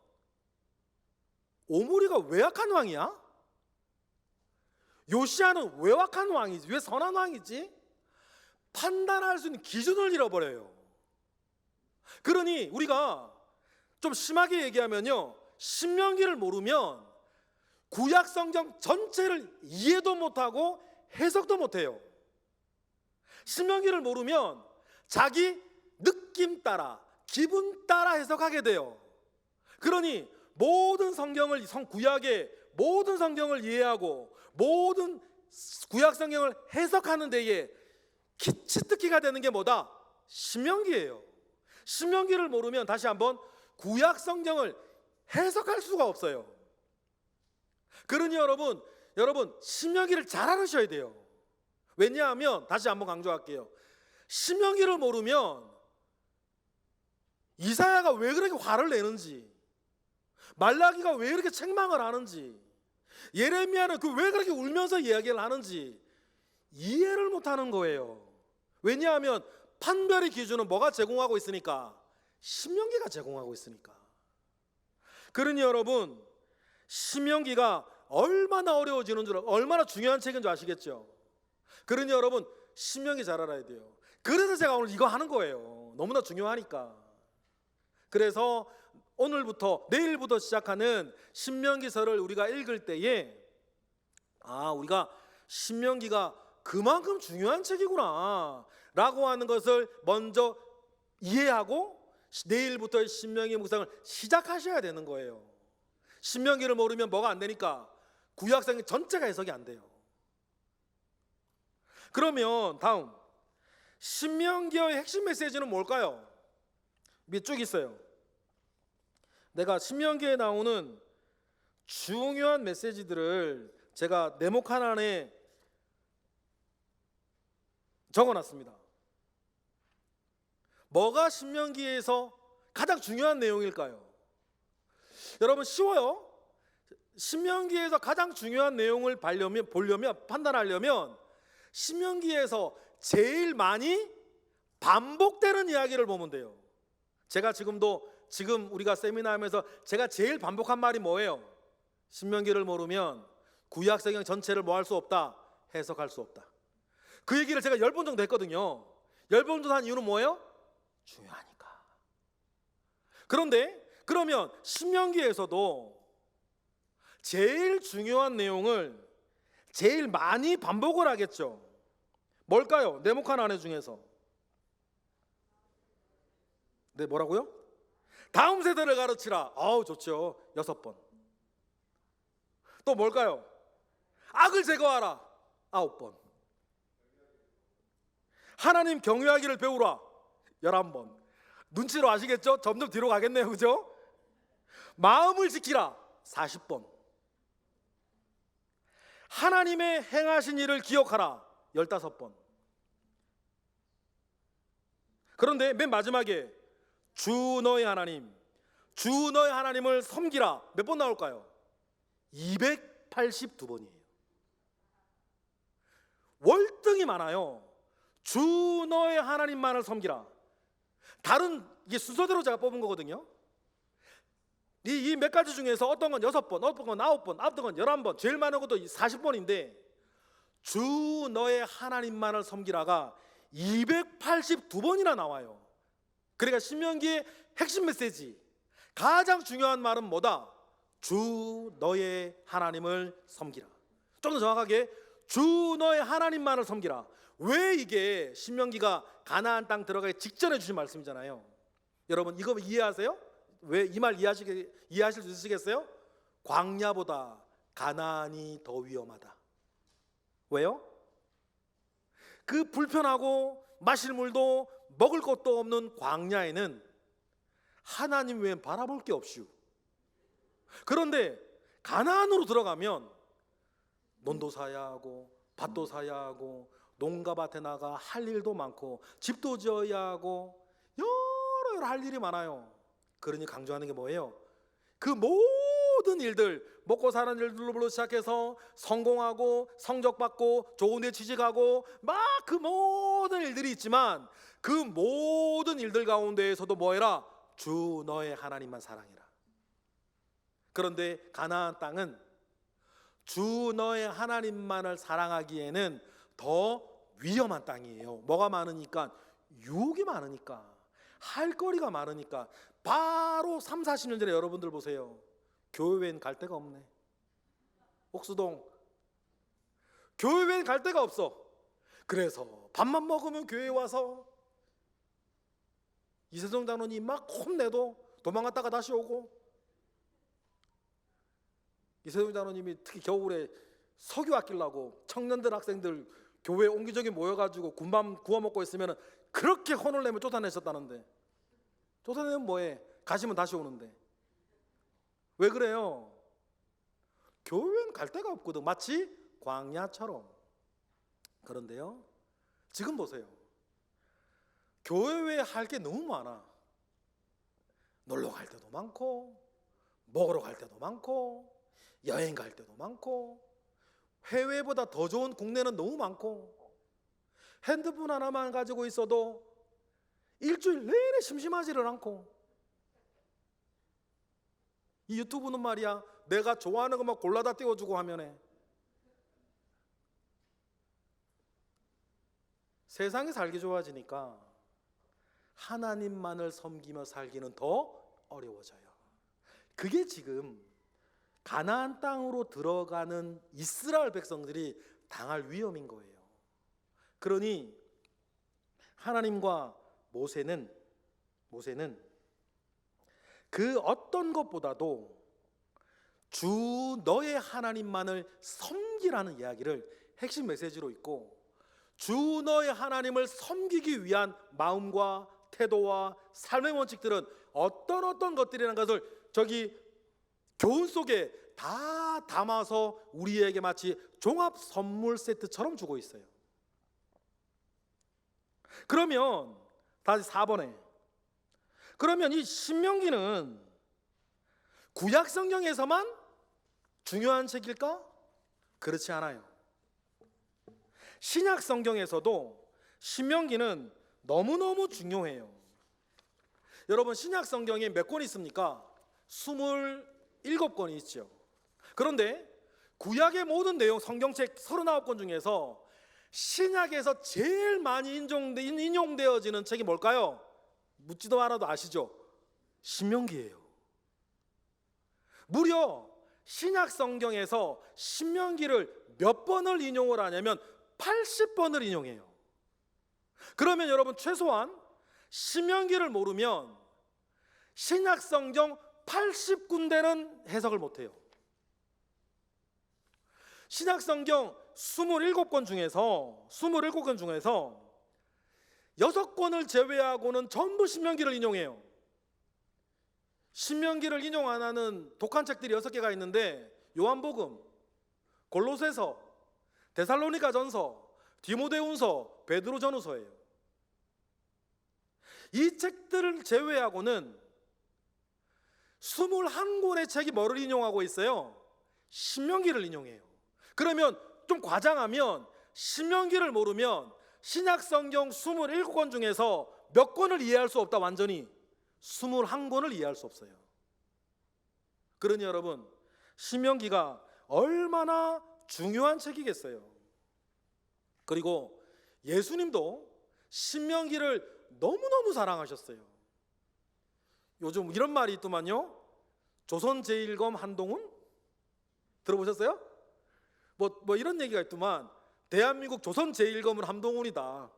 오므리가 왜 악한 왕이야? 요시야는 왜 악한 왕이지? 왜 선한 왕이지? 판단할 수 있는 기준을 잃어버려요. 그러니 우리가 좀 심하게 얘기하면요, 신명기를 모르면 구약 성경 전체를 이해도 못하고 해석도 못해요. 신명기를 모르면 자기 느낌 따라 기분 따라 해석하게 돼요. 그러니 모든 성경을 구약의 모든 성경을 이해하고 모든 구약 성경을 해석하는 데에 기치특기가 되는 게 뭐다? 신명기예요. 신명기를 모르면 다시 한번 구약 성경을 해석할 수가 없어요. 그러니 여러분 신명기를 잘 알으셔야 돼요. 왜냐하면 다시 한번 강조할게요. 신명기를 모르면 이사야가 왜 그렇게 화를 내는지, 말라기가 왜 이렇게 책망을 하는지, 예레미야는 왜 그렇게 울면서 이야기를 하는지 이해를 못하는 거예요. 왜냐하면 판별의 기준은 뭐가 제공하고 있으니까? 신명기가 제공하고 있으니까. 그러니 여러분, 신명기가 얼마나 어려워지는 줄, 얼마나 중요한 책인 줄 아시겠죠? 그러니 여러분, 신명기 잘 알아야 돼요. 그래서 제가 오늘 이거 하는 거예요. 너무나 중요하니까. 그래서 오늘부터 내일부터 시작하는 신명기서를 우리가 읽을 때에 우리가 신명기가 그만큼 중요한 책이구나 라고 하는 것을 먼저 이해하고 내일부터 신명기 묵상을 시작하셔야 되는 거예요. 신명기를 모르면 뭐가 안 되니까 구약성경 전체가 해석이 안 돼요. 그러면 다음 신명기의 핵심 메시지는 뭘까요? 밑 쭉 있어요. 내가 신명기에 나오는 중요한 메시지들을 제가 네모칸 안에 적어놨습니다. 뭐가 신명기에서 가장 중요한 내용일까요? 여러분 쉬워요. 신명기에서 가장 중요한 내용을 보려면 판단하려면 신명기에서 제일 많이 반복되는 이야기를 보면 돼요. 제가 지금 우리가 세미나 하면서 제가 제일 반복한 말이 뭐예요? 신명기를 모르면 구약성경 전체를 뭐 할 수 없다? 해석할 수 없다. 그 얘기를 제가 10번 정도 했거든요. 10번 정도 한 이유는 뭐예요? 중요하니까. 그런데 그러면 신명기에서도 제일 중요한 내용을 제일 많이 반복을 하겠죠. 뭘까요? 네모칸 안에 중에서. 네, 뭐라고요? 다음 세대를 가르치라. 좋죠. 6번. 또 뭘까요? 악을 제거하라. 9번. 하나님 경외하기를 배우라. 11번. 눈치로 아시겠죠? 점점 뒤로 가겠네요. 그죠? 마음을 지키라. 40번. 하나님의 행하신 일을 기억하라. 15번. 그런데 맨 마지막에 주 너의 하나님, 주 너의 하나님을 섬기라. 몇 번 나올까요? 282번이에요. 월등히 많아요. 주 너의 하나님만을 섬기라. 다른 이게 순서대로 제가 뽑은 거거든요. 이 몇 가지 중에서 어떤 건 6번, 어떤 건 9번, 어떤 건 11번, 제일 많은 것도 40번인데 주 너의 하나님만을 섬기라가 282번이나 나와요. 그러니까 신명기의 핵심 메시지, 가장 중요한 말은 뭐다? 주 너의 하나님을 섬기라. 좀 더 정확하게 주 너의 하나님만을 섬기라. 왜 이게 신명기가 가나안 땅 들어가기 직전에 주신 말씀이잖아요. 여러분 이거 이해하세요? 왜 이 말 이해하실 수 있으시겠어요? 광야보다 가나안이 더 위험하다. 왜요? 그 불편하고 마실 물도 먹을 것도 없는 광야에는 하나님 외엔 바라볼 게 없슈. 그런데 가나안으로 들어가면 논도 사야 하고 밭도 사야 하고 농가밭에 나가 할 일도 많고 집도 지어야 하고 여러 할 일이 많아요. 그러니 강조하는 게 뭐예요? 그 모든 일들, 먹고 사는 일들로 시작해서 성공하고 성적받고 좋은 데 취직하고 막 그 모든 일들이 있지만 그 모든 일들 가운데에서도 뭐해라? 주 너의 하나님만 사랑해라. 그런데 가나안 땅은 주 너의 하나님만을 사랑하기에는 더 위험한 땅이에요. 뭐가 많으니까? 유혹이 많으니까, 할 거리가 많으니까. 바로 3, 40년 전에 여러분들 보세요. 교회 외엔 갈 데가 없네. 옥수동 교회 외엔 갈 데가 없어. 그래서 밥만 먹으면 교회에 와서 이세종 장로님 막 혼내도 도망갔다가 다시 오고, 이세종 장로님이 특히 겨울에 석유 아끼려고 청년들 학생들 교회 옹기종기 모여가지고 군밤 구워 먹고 있으면 그렇게 혼을 내면 쫓아내셨다는데, 쫓아내면 뭐해? 가시면 다시 오는데. 왜 그래요? 교회는 갈 데가 없거든. 마치 광야처럼. 그런데요, 지금 보세요. 교회에 할 게 너무 많아. 놀러 갈 때도 많고, 먹으러 갈 때도 많고, 여행 갈 때도 많고, 해외보다 더 좋은 국내는 너무 많고, 핸드폰 하나만 가지고 있어도 일주일 내내 심심하지를 않고, 이 유튜브는 말이야, 내가 좋아하는 것만 골라다 띄워주고 화면에. 세상이 살기 좋아지니까 하나님만을 섬기며 살기는 더 어려워져요. 그게 지금 가나안 땅으로 들어가는 이스라엘 백성들이 당할 위험인 거예요. 그러니 하나님과 모세는 그 어떤 것보다도 주 너의 하나님만을 섬기라는 이야기를 핵심 메시지로 있고, 주 너의 하나님을 섬기기 위한 마음과 태도와 삶의 원칙들은 어떤 것들이라는 것을 저기 교훈 속에 다 담아서 우리에게 마치 종합 선물 세트처럼 주고 있어요. 그러면 다시 4번에, 그러면 이 신명기는 구약 성경에서만 중요한 책일까? 그렇지 않아요. 신약 성경에서도 신명기는 너무너무 중요해요. 여러분, 신약 성경에 몇 권 있습니까? 27권이 있죠. 그런데 구약의 모든 내용, 성경책 39권 중에서 신약에서 제일 많이 인용되어지는 책이 뭘까요? 묻지도 않아도 아시죠? 신명기예요. 무려 신약 성경에서 신명기를 몇 번을 인용을 하냐면 80번을 인용해요. 그러면 여러분, 최소한 신명기를 모르면 신약 성경 80군데는 해석을 못해요. 신약 성경 27권 중에서 6권을 제외하고는 전부 신명기를 인용해요. 신명기를 인용 안 하는 독한 책들이 6개가 있는데, 요한복음, 골로새서, 데살로니가전서, 디모데후서, 베드로전후서예요. 이 책들을 제외하고는 21권의 책이 뭐를 인용하고 있어요? 신명기를 인용해요. 그러면 좀 과장하면 신명기를 모르면 신약 성경 27권 중에서 몇 권을 이해할 수 없다. 완전히 21권을 이해할 수 없어요. 그러니 여러분, 신명기가 얼마나 중요한 책이겠어요. 그리고 예수님도 신명기를 너무너무 사랑하셨어요. 요즘 이런 말이 있더만요. 조선 제1검 한동훈? 들어보셨어요? 뭐 이런 얘기가 있더만, 대한민국 조선 제1검은 한동훈이다.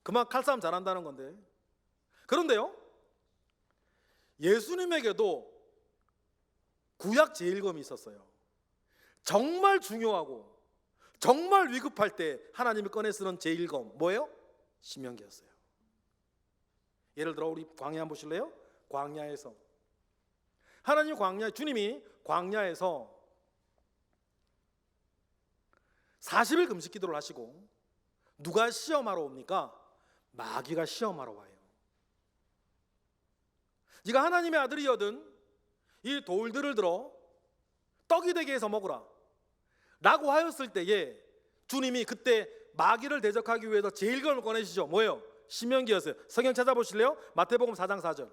그만 칼싸움 잘한다는 건데. 그런데요, 예수님에게도 구약 제1검이 있었어요. 정말 중요하고 정말 위급할 때 하나님이 꺼내 쓰는 제1검 뭐예요? 신명기였어요. 예를 들어 우리 광야 한번 보실래요? 광야에서 주님이 광야에서 40일 금식 기도를 하시고, 누가 시험하러 옵니까? 마귀가 시험하러 와요. 네가 하나님의 아들이거든 이 돌들을 들어 떡이 되게 해서 먹으라 라고 하였을 때에 주님이 그때 마귀를 대적하기 위해서 제1검을 꺼내시죠. 뭐예요? 신명기였어요. 성경 찾아보실래요? 마태복음 4장 4절.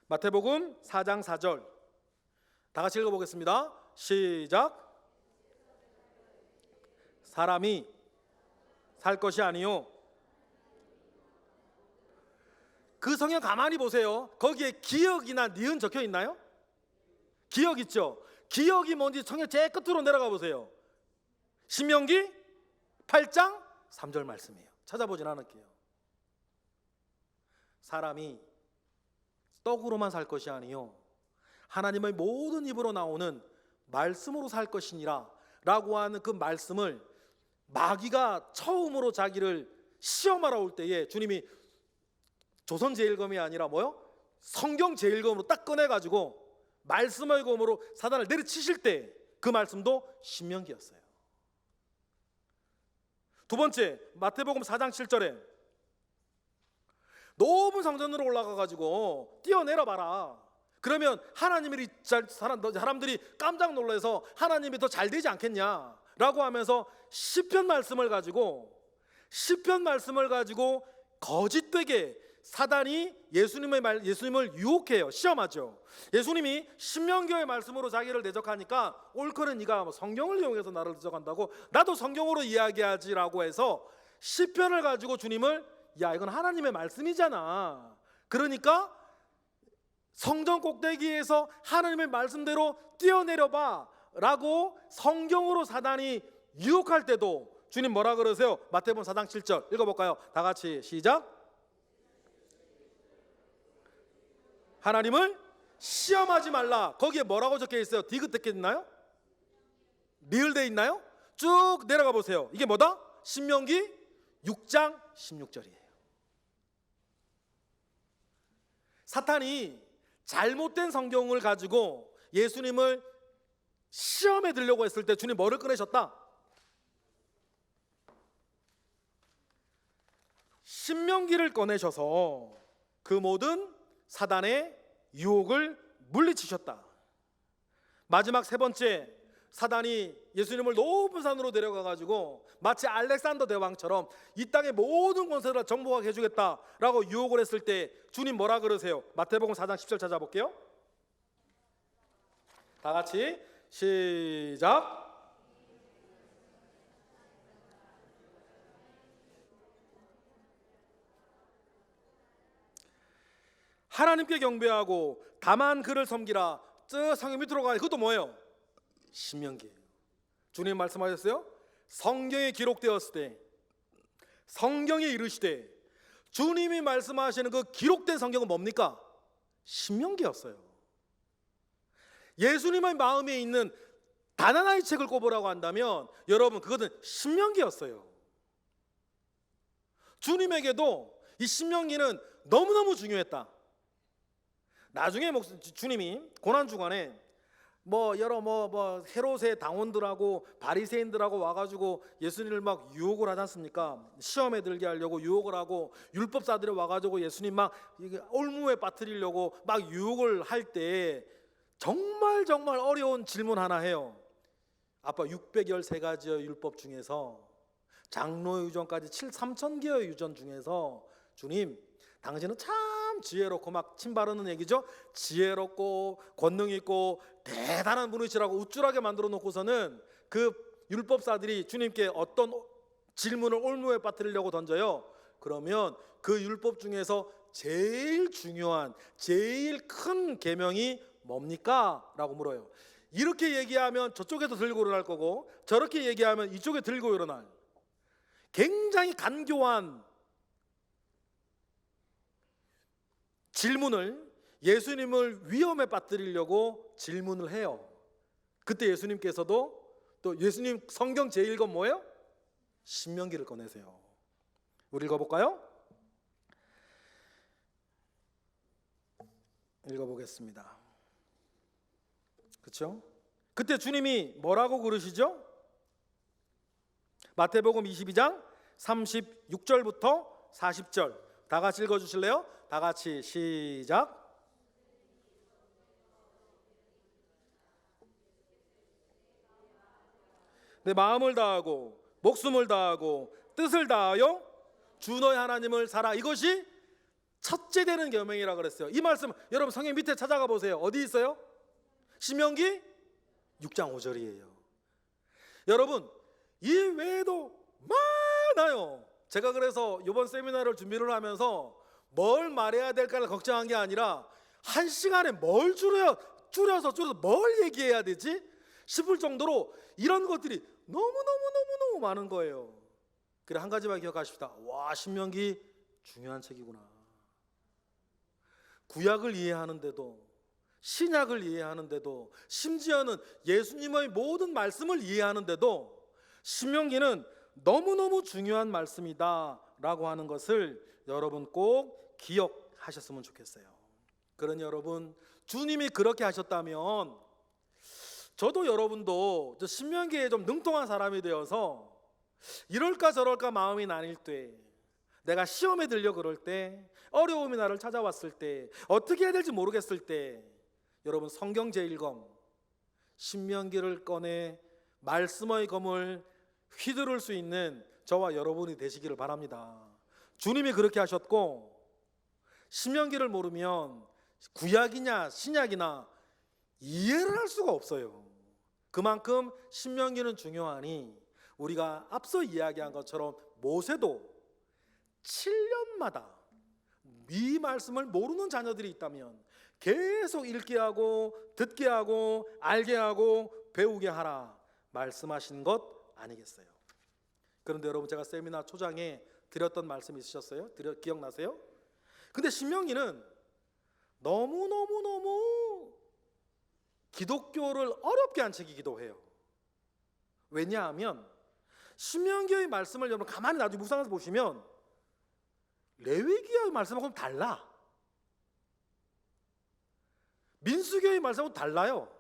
마태복음 4장 4절. 다 같이 읽어보겠습니다. 시작. 사람이 살 것이 아니요. 그 성경 가만히 보세요. 거기에 기억이나 니은 적혀 있나요? 기억 있죠? 기억이 뭔지 성경 제일 끝으로 내려가 보세요. 신명기 8장 3절 말씀이에요. 찾아보진 않을게요. 사람이 떡으로만 살 것이 아니요 하나님의 모든 입으로 나오는 말씀으로 살 것이니라 라고 하는 그 말씀을 마귀가 처음으로 자기를 시험하러 올 때에 주님이 조선제일검이 아니라 뭐요? 성경제일검으로 딱 꺼내가지고 말씀의 검으로 사단을 내리치실 때 그 말씀도 신명기였어요. 두 번째, 마태복음 4장 7절에 높은 성전으로 올라가가지고 뛰어내려 봐라. 그러면 사람들이 깜짝 놀라서 하나님이 더 잘 되지 않겠냐라고 하면서 시편 말씀을 가지고 거짓되게 사단이 예수님을 유혹해요. 시험하죠. 예수님이 신명기의 말씀으로 자기를 대적하니까 옳거는 네가 성경을 이용해서 나를 대적한다고 나도 성경으로 이야기하지라고 해서 시편을 가지고 주님을 야 이건 하나님의 말씀이잖아. 그러니까 성전 꼭대기에서 하나님의 말씀대로 뛰어내려봐 라고 성경으로 사단이 유혹할 때도 주님 뭐라 그러세요? 마태복음 4장 7절 읽어볼까요? 다 같이 시작. 하나님을 시험하지 말라. 거기에 뭐라고 적혀 있어요? 디귿 있나요? 리을돼 있나요? 쭉 내려가 보세요. 이게 뭐다? 신명기 6장 16절이에요. 사탄이 잘못된 성경을 가지고 예수님을 시험에 들려고 했을 때 주님 뭐를 꺼내셨다? 신명기를 꺼내셔서 그 모든 사단의 유혹을 물리치셨다. 마지막 세 번째, 사단이 예수님을 높은 산으로 데려가 가지고 마치 알렉산더 대왕처럼 이 땅의 모든 권세를 다 정복하게 해주겠다라고 유혹을 했을 때 주님 뭐라 그러세요? 마태복음 4장 10절 찾아볼게요. 다 같이 시작. 하나님께 경배하고 다만 그를 섬기라. 저 성경 밑으로 가요. 그것도 뭐예요? 신명기예요. 주님 말씀하셨어요. 성경에 기록되었을 때 성경에 이르시되 주님이 말씀하시는 그 기록된 성경은 뭡니까? 신명기였어요. 예수님의 마음에 있는 단 하나의 책을 꼽으라고 한다면 여러분 그것은 신명기였어요. 주님에게도 이 신명기는 너무너무 중요했다. 나중에 주님이 고난주간에 여러 헤롯의 당원들하고 바리새인들하고 와가지고 예수님을 막 유혹을 하지 않습니까? 시험에 들게 하려고 유혹을 하고 율법사들이 와가지고 예수님 막 올무에 빠뜨리려고 막 유혹을 할 때 정말 어려운 질문 하나 해요. 아빠 613가지의 율법 중에서 장로의 유전까지 3,000개의 유전 중에서 주님 당신은 참 지혜롭고 막 침 바르는 얘기죠. 지혜롭고 권능 있고 대단한 분이시라고 우쭐하게 만들어 놓고서는 그 율법사들이 주님께 어떤 질문을 올무에 빠뜨리려고 던져요. 그러면 그 율법 중에서 제일 중요한 제일 큰 계명이 뭡니까? 라고 물어요. 이렇게 얘기하면 저쪽에서 들고 일어날 거고 저렇게 얘기하면 이쪽에 들고 일어날 굉장히 간교한 질문을 예수님을 위험에 빠뜨리려고 질문을 해요. 그때 예수님께서도 또 예수님 성경 제1권 뭐예요? 신명기를 꺼내세요. 우리 읽어볼까요? 읽어보겠습니다. 그렇죠? 그때 주님이 뭐라고 그러시죠? 마태복음 22장 36절부터 40절 다 같이 읽어주실래요? 다 같이 시작. 내 마음을 다하고 목숨을 다하고 뜻을 다하여 주 너의 하나님을 사라. 이것이 첫째 되는 계명이라 그랬어요. 이 말씀 여러분 성경 밑에 찾아가 보세요. 어디 있어요? 신명기 6장 5절이에요. 여러분 이 외에도 많아요. 제가 그래서 이번 세미나를 준비를 하면서 뭘 말해야 될까를 걱정한 게 아니라 한 시간에 뭘 줄여서 뭘 얘기해야 되지 싶을 정도로 이런 것들이 너무 많은 거예요. 그래, 한 가지만 기억하십시다. 와, 신명기 중요한 책이구나. 구약을 이해하는데도, 신약을 이해하는데도, 심지어는 예수님의 모든 말씀을 이해하는데도 신명기는 너무너무 중요한 말씀이다 라고 하는 것을 여러분 꼭 기억하셨으면 좋겠어요. 그러니 여러분, 주님이 그렇게 하셨다면 저도 여러분도 신명기에 좀 능통한 사람이 되어서 이럴까 저럴까 마음이 나뉠 때, 내가 시험에 들려 그럴 때, 어려움이 나를 찾아왔을 때, 어떻게 해야 될지 모르겠을 때, 여러분 성경 제1검 신명기를 꺼내 말씀의 검을 휘두를 수 있는 저와 여러분이 되시기를 바랍니다. 주님이 그렇게 하셨고, 신명기를 모르면 구약이냐 신약이나 이해를 할 수가 없어요. 그만큼 신명기는 중요하니 우리가 앞서 이야기한 것처럼 모세도 7년마다 이 말씀을 모르는 자녀들이 있다면 계속 읽게 하고 듣게 하고 알게 하고 배우게 하라 말씀하신 것 아니겠어요? 그런데 여러분, 제가 세미나 초장에 드렸던 말씀 있으셨어요? 기억나세요? 근데 신명기는 너무너무너무 기독교를 어렵게 한 책이기도 해요. 왜냐하면 신명기의 말씀을 여러분 가만히 나중에 묵상해서 보시면 레위기의 말씀하고는 달라. 민수기의 말씀하고는 달라요.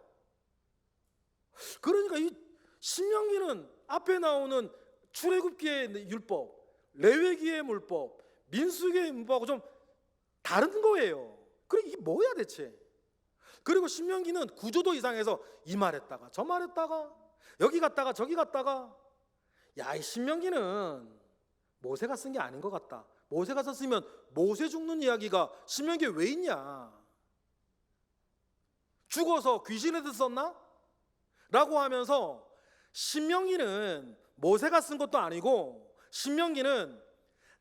그러니까 이 신명기는 앞에 나오는 출애굽기의 율법, 레위기의 물법, 민수기의 문법하고 좀 다른 거예요. 그래, 이게 뭐야 대체? 그리고 신명기는 구조도 이상해서 이 말했다가 저 말했다가 여기 갔다가 저기 갔다가, 야, 이 신명기는 모세가 쓴 게 아닌 것 같다. 모세가 썼으면 모세 죽는 이야기가 신명기에 왜 있냐? 죽어서 귀신한테 썼나? 라고 하면서 신명기는 모세가 쓴 것도 아니고 신명기는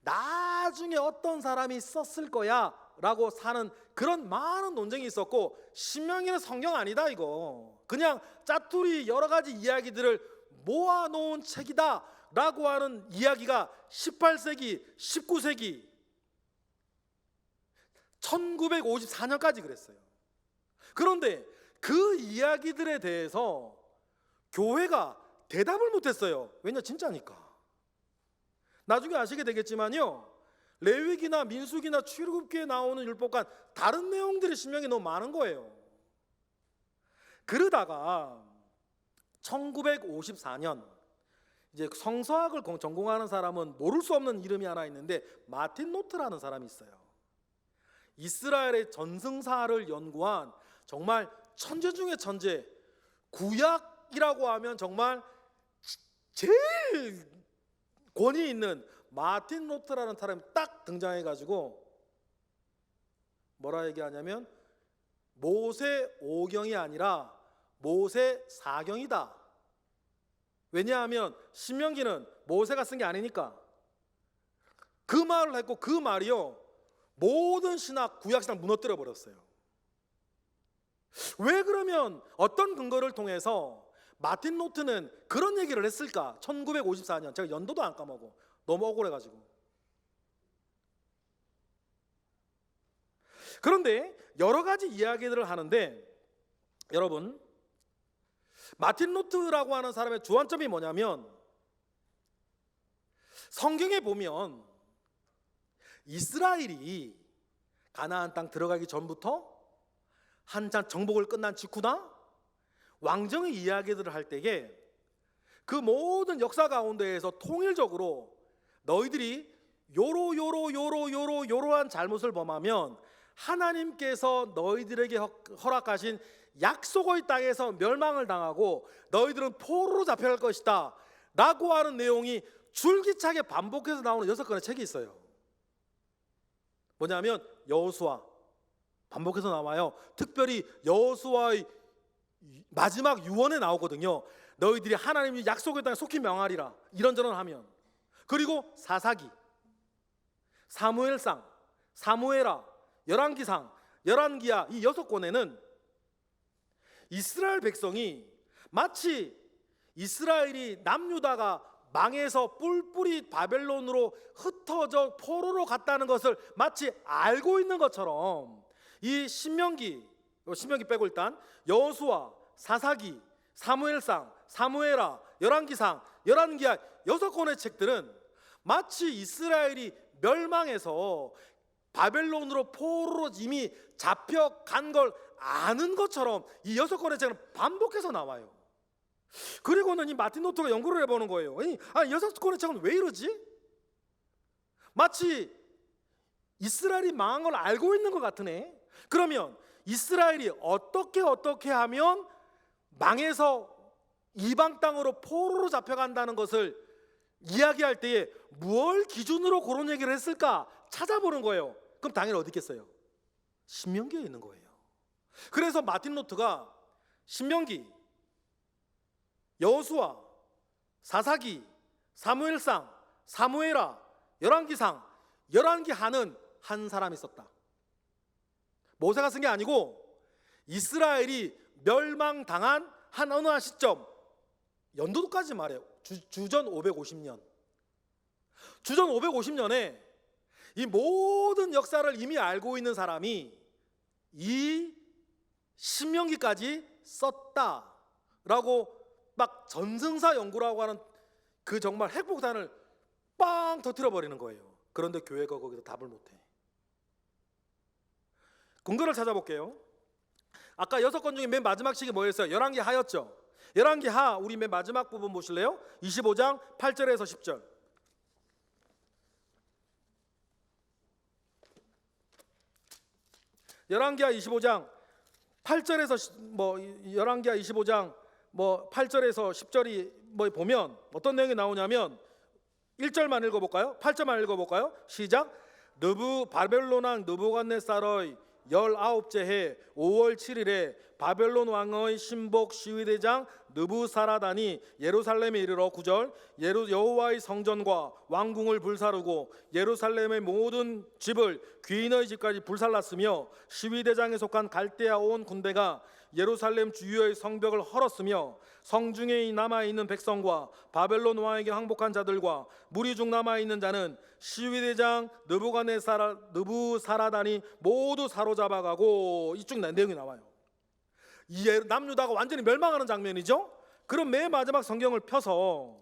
나중에 어떤 사람이 썼을 거야 라고 사는 그런 많은 논쟁이 있었고, 신명기는 성경 아니다 이거. 그냥 짜투리 여러 가지 이야기들을 모아놓은 책이다 라고 하는 이야기가 18세기, 19세기, 1954년까지 그랬어요. 그런데 그 이야기들에 대해서 교회가 대답을 못했어요. 왜냐, 진짜니까. 나중에 아시게 되겠지만요, 레위기나 민수기나 출애굽기에 나오는 율법과 다른 내용들이 신명기에 너무 많은 거예요. 그러다가 1954년 이제 성서학을 전공하는 사람은 모를 수 없는 이름이 하나 있는데 마틴 노트라는 사람이 있어요. 이스라엘의 전승사를 연구한 정말 천재 중에 천재, 구약이라고 하면 정말 제일 권위 있는 마틴 노트라는 사람이 딱 등장해가지고 뭐라 얘기하냐면 모세 5경이 아니라 모세 4경이다. 왜냐하면 신명기는 모세가 쓴 게 아니니까. 그 말을 했고 그 말이요, 모든 신학, 구약신학 무너뜨려 버렸어요. 왜 그러면 어떤 근거를 통해서 마틴 노트는 그런 얘기를 했을까? 1954년, 제가 연도도 안 까먹어. 너무 억울해가지고. 그런데 여러 가지 이야기들을 하는데 여러분, 마틴 노트라고 하는 사람의 주안점이 뭐냐면, 성경에 보면 이스라엘이 가나안 땅 들어가기 전부터 한참 정복을 끝난 직후나 왕정의 이야기들을 할 때에 그 모든 역사 가운데에서 통일적으로 너희들이 요러한 잘못을 범하면 하나님께서 너희들에게 허락하신 약속의 땅에서 멸망을 당하고 너희들은 포로로 잡혀갈 것이다 라고 하는 내용이 줄기차게 반복해서 나오는 6권의 책이 있어요. 뭐냐면 여호수아, 반복해서 나와요. 특별히 여호수아의 마지막 유언에 나오거든요. 너희들이 하나님이 약속의 땅에 속히 명하리라, 이런저런 하면. 그리고 사사기, 사무엘상, 사무엘하, 열왕기상, 열왕기하, 이 6권에는 이스라엘 백성이 마치 이스라엘이 남유다가 망해서 뿔뿔이 바벨론으로 흩어져 포로로 갔다는 것을 마치 알고 있는 것처럼 이 신명기 빼고 일단 여호수아, 사사기, 사무엘상, 사무엘하, 열왕기상, 열왕기하 6권의 책들은 마치 이스라엘이 멸망해서 바벨론으로 포로로 이미 잡혀간 걸 아는 것처럼 이 6권의 책은 반복해서 나와요. 그리고는 이 마틴 노트가 연구를 해보는 거예요. 아니 6권의 책은 왜 이러지? 마치 이스라엘이 망한 걸 알고 있는 것 같으네. 그러면 이스라엘이 어떻게 하면 망해서 이방 땅으로 포로로 잡혀간다는 것을 이야기할 때에 무엇을 기준으로 그런 얘기를 했을까 찾아보는 거예요. 그럼 당연히 어디 있겠어요? 신명기에 있는 거예요. 그래서 마틴 노트가 신명기, 여호수아, 사사기, 사무엘상, 사무엘하, 열왕기상, 열왕기하는 한 사람이 썼다. 모세가 쓴 게 아니고 이스라엘이 멸망당한 어느 한 시점, 연도도까지 말해요. 주전 550년. 주전 550년에 이 모든 역사를 이미 알고 있는 사람이 이 신명기까지 썼다라고 막 전승사 연구라고 하는 그 정말 핵폭탄을 빵 터뜨려 버리는 거예요. 그런데 교회가 거기서 답을 못해. 근거를 찾아볼게요. 아까 6권 중에 맨 마지막 책이 뭐였어요? 열왕기하였죠. 열왕기하 우리 맨 마지막 부분 보실래요? 25장 8절에서 10절. 열왕기하 25장 8절에서 열왕기하 25장 8절에서 10절이 보면 어떤 내용이 나오냐면 1절만 읽어볼까요? 8절만 읽어볼까요? 시작. 바벨론 왕 느부갓네살의 19째 해 5월 7일에 바벨론 왕의 신복 시위대장 느부사라단이 예루살렘에 이르러 9절 여호와의 성전과 왕궁을 불사르고 예루살렘의 모든 집을 귀인의 집까지 불살랐으며 시위대장에 속한 갈대아 온 군대가 예루살렘 주위의 성벽을 헐었으며 성중에 남아있는 백성과 바벨론 왕에게 항복한 자들과 무리 중 남아있는 자는 시위대장 느부사라단이 모두 사로잡아가고 이쪽 내용이 나와요. 남유다가 완전히 멸망하는 장면이죠. 그럼 맨 마지막 성경을 펴서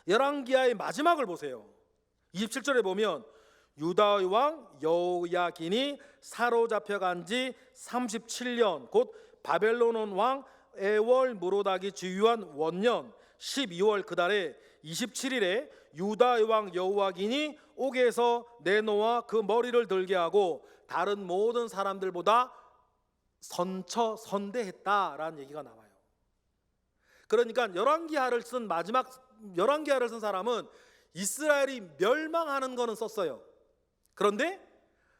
열왕기하의 마지막을 보세요. 27절에 보면 유다의 왕 여호야긴이 사로잡혀간 지 37년 곧 바벨론 왕 에월 무로닥이 지휘한 원년 12월 그달에 27일에 유다의 왕 여호야긴이 옥에서 내놓아 그 머리를 들게 하고 다른 모든 사람들보다 선대했다라는 얘기가 나와요. 그러니까 열왕기하를 쓴 사람은 이스라엘이 멸망하는 거는 썼어요. 그런데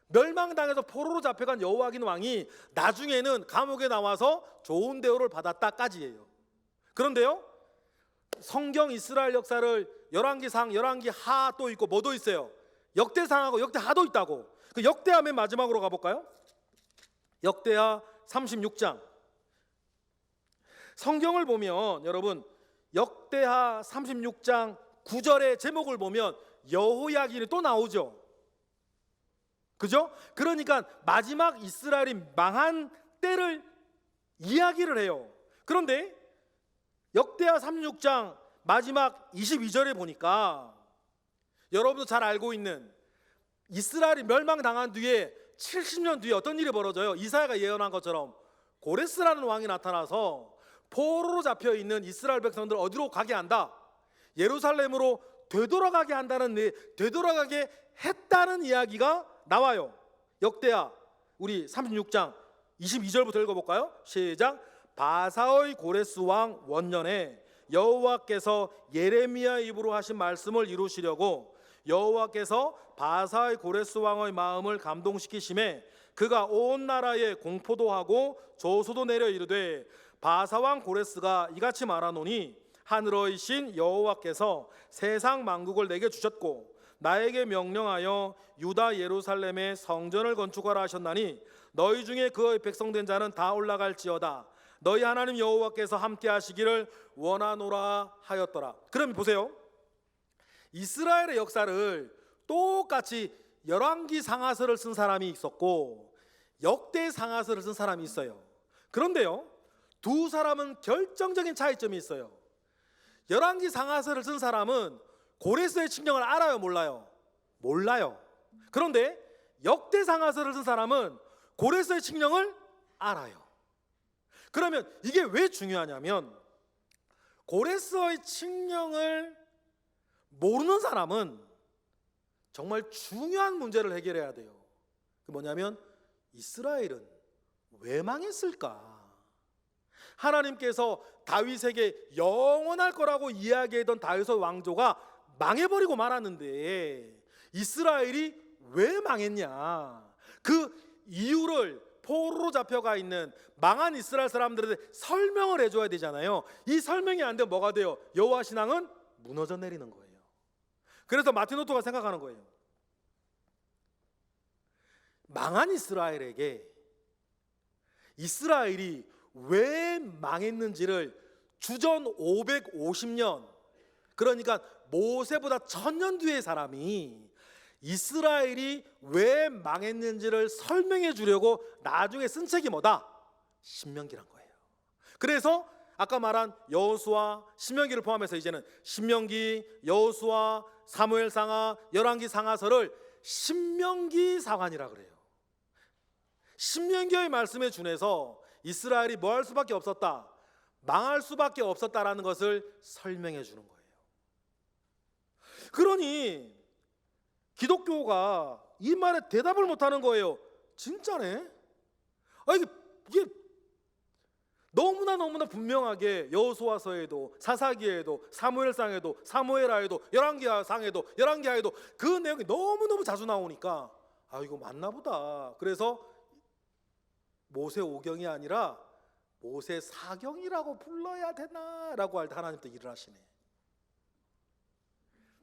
멸망당해서 포로로 잡혀간 여호야긴 왕이 나중에는 감옥에 나와서 좋은 대우를 받았다까지예요. 그런데요, 성경 이스라엘 역사를 열왕기상, 열왕기하 또 있고 뭐도 있어요? 역대상하고 역대하도 있다고. 그 역대하 맨 마지막으로 가볼까요? 역대하 36장. 성경을 보면 여러분 역대하 36장 9절의 제목을 보면 여호야긴이 또 나오죠. 그죠? 그러니까 마지막 이스라엘이 망한 때를 이야기를 해요. 그런데 역대하 36장 마지막 22절에 보니까 여러분도 잘 알고 있는 이스라엘이 멸망당한 뒤에 70년 뒤에 어떤 일이 벌어져요? 이사야가 예언한 것처럼 고레스라는 왕이 나타나서 포로로 잡혀있는 이스라엘 백성들 어디로 가게 한다? 예루살렘으로 되돌아가게 했다는 이야기가 나와요. 역대하 우리 36장 22절부터 읽어볼까요? 시작. 바사의 고레스 왕 원년에 여호와께서 예레미야 입으로 하신 말씀을 이루시려고 여호와께서 바사의 고레스 왕의 마음을 감동시키심에 그가 온 나라에 공포도 하고 조소도 내려 이르되 바사 왕 고레스가 이같이 말하노니 하늘의 신 여호와께서 세상 만국을 내게 주셨고 나에게 명령하여 유다 예루살렘에 성전을 건축하라 하셨나니 너희 중에 그의 백성된 자는 다 올라갈지어다. 너희 하나님 여호와께서 함께 하시기를 원하노라 하였더라. 그럼 보세요. 이스라엘의 역사를 똑같이 열왕기 상하서를 쓴 사람이 있었고 역대 상하서를 쓴 사람이 있어요. 그런데요, 두 사람은 결정적인 차이점이 있어요. 열왕기 상하서를 쓴 사람은 고레스의 칙령을 알아요, 몰라요? 몰라요. 그런데 역대 상하서를 쓴 사람은 고레스의 칙령을 알아요. 그러면 이게 왜 중요하냐면 고레스의 칙령을 모르는 사람은 정말 중요한 문제를 해결해야 돼요. 그 뭐냐면 이스라엘은 왜 망했을까? 하나님께서 다윗에게 영원할 거라고 이야기했던 다윗의 왕조가 망해버리고 말았는데 이스라엘이 왜 망했냐? 그 이유를 포로로 잡혀가 있는 망한 이스라엘 사람들한테 설명을 해줘야 되잖아요. 이 설명이 안 되면 뭐가 돼요? 여호와 신앙은 무너져 내리는 거예요. 그래서 마틴 루터가 생각하는 거예요. 망한 이스라엘에게 이스라엘이 왜 망했는지를 주전 550년, 그러니까 모세보다 1000년 뒤의 사람이 이스라엘이 왜 망했는지를 설명해 주려고 나중에 쓴 책이 뭐다? 신명기란 거예요. 그래서 아까 말한 여호수아, 신명기를 포함해서 이제는 신명기, 여호수아, 사무엘상하, 열왕기 상하서를 신명기 사관이라 그래요. 신명기의 말씀에 준해서 이스라엘이 뭐 할 수밖에 없었다, 망할 수밖에 없었다라는 것을 설명해 주는 거예요. 그러니 기독교가 이 말에 대답을 못하는 거예요. 진짜네? 이게 너무나 분명하게 여호수아서에도 사사기에도 사무엘상에도 사무엘하에도 열왕기상에도 열왕기하에도 그 내용이 너무너무 자주 나오니까 이거 맞나 보다. 그래서 모세 5경이 아니라 모세 4경이라고 불러야 되나라고 할 때 하나님 또 일을 하시네.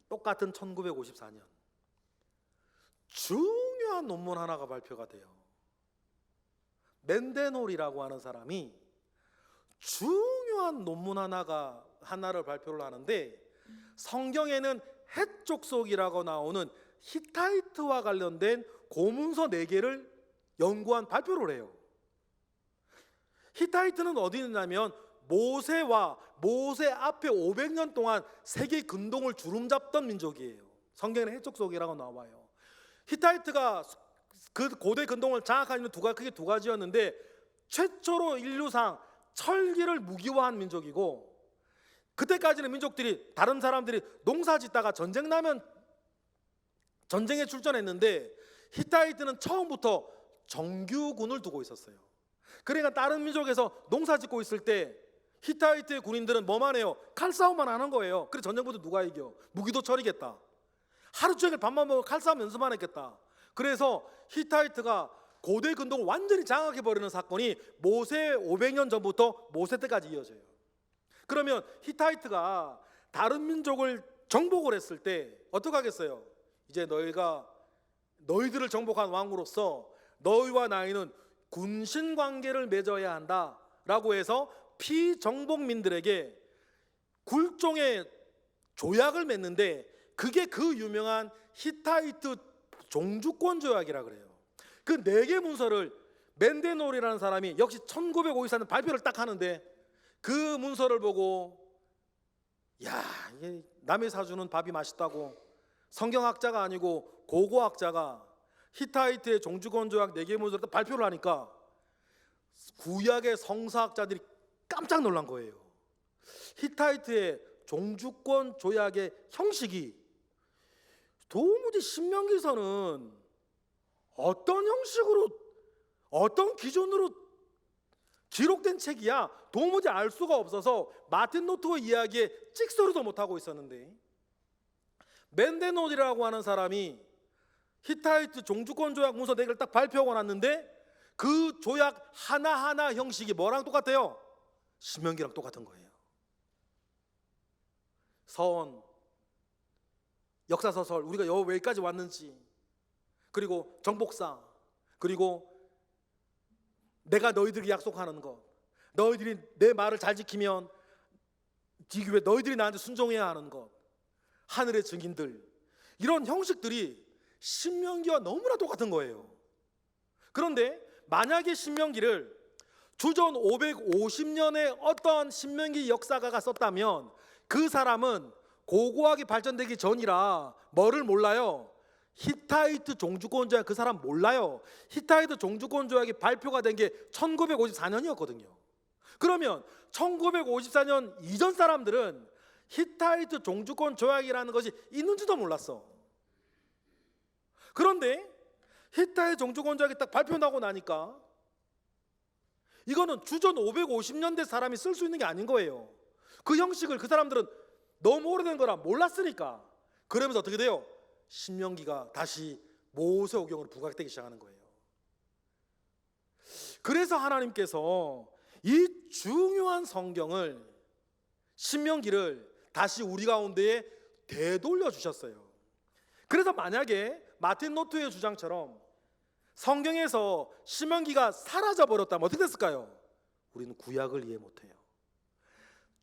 똑같은 1954년 중요한 논문 하나가 발표가 돼요. 맨데놀이라고 하는 사람이 중요한 논문 하나를 발표를 하는데 성경에는 헷족속이라고 나오는 히타이트와 관련된 고문서 4개를 연구한 발표를 해요. 히타이트는 어디 있냐면 모세와 모세 앞에 500년 동안 세계 근동을 주름잡던 민족이에요. 성경에는 헷족속이라고 나와요. 히타이트가 그 고대 근동을 장악한 이유는 크게 두 가지였는데 최초로 인류상 철기를 무기화한 민족이고 그때까지는 민족들이 다른 사람들이 농사 짓다가 전쟁 나면 전쟁에 출전했는데 히타이트는 처음부터 정규군을 두고 있었어요. 그러니까 다른 민족에서 농사 짓고 있을 때 히타이트의 군인들은 뭐만 해요? 칼싸움만 하는 거예요. 그래서 전쟁부터 누가 이겨? 무기도 처리겠다. 하루 종일 밥만 먹고 칼싸움 연습만 했겠다. 그래서 히타이트가 고대 근동을 완전히 장악해버리는 사건이 모세 500년 전부터 모세 때까지 이어져요. 그러면 히타이트가 다른 민족을 정복을 했을 때 어떻게 하겠어요? 이제 너희들을 정복한 왕으로서 너희와 나이는 군신관계를 맺어야 한다라고 해서 피정복민들에게 굴종의 조약을 맺는데 그게 그 유명한 히타이트 종주권 조약이라 그래요. 그 4개 문서를 맨데놀이라는 사람이 역시 1954년 발표를 딱 하는데 그 문서를 보고 이게 남의 사주는 밥이 맛있다고 성경학자가 아니고 고고학자가 히타이트의 종주권 조약 4개 문서를 딱 발표를 하니까 구약의 성서학자들이 깜짝 놀란 거예요. 히타이트의 종주권 조약의 형식이 도무지 신명기서는 어떤 형식으로 어떤 기준으로 기록된 책이야 도무지 알 수가 없어서 마틴 루터의 이야기에 찍소리도 못하고 있었는데 맨데놀이라고 하는 사람이 히타이트 종주권 조약 문서 4개를 딱 발표하고 났는데 그 조약 하나하나 형식이 뭐랑 똑같아요? 신명기랑 똑같은 거예요. 서원, 역사서설, 우리가 여기까지 왔는지, 그리고 정복사, 그리고 내가 너희들에게 약속하는 것, 너희들이 내 말을 잘 지키면 지기에 너희들이 나한테 순종해야 하는 것, 하늘의 증인들, 이런 형식들이 신명기와 너무나 똑같은 거예요. 그런데 만약에 신명기를 주전 550년에 어떤 신명기 역사가가 썼다면 그 사람은 고고하게 발전되기 전이라 뭐를 몰라요? 히타이트 종주권 조약, 그 사람 몰라요. 히타이트 종주권 조약이 발표가 된 게 1954년이었거든요. 그러면 1954년 이전 사람들은 히타이트 종주권 조약이라는 것이 있는지도 몰랐어. 그런데 히타이트 종주권 조약이 딱 발표나고 나니까 이거는 주전 550년대 사람이 쓸 수 있는 게 아닌 거예요. 그 형식을 그 사람들은 너무 오래된 거라 몰랐으니까. 그러면서 어떻게 돼요? 신명기가 다시 모세오경으로 부각되기 시작하는 거예요. 그래서 하나님께서 이 중요한 성경을, 신명기를 다시 우리 가운데에 되돌려 주셨어요. 그래서 만약에 마틴 노트의 주장처럼 성경에서 신명기가 사라져 버렸다면 어떻게 됐을까요? 우리는 구약을 이해 못해요.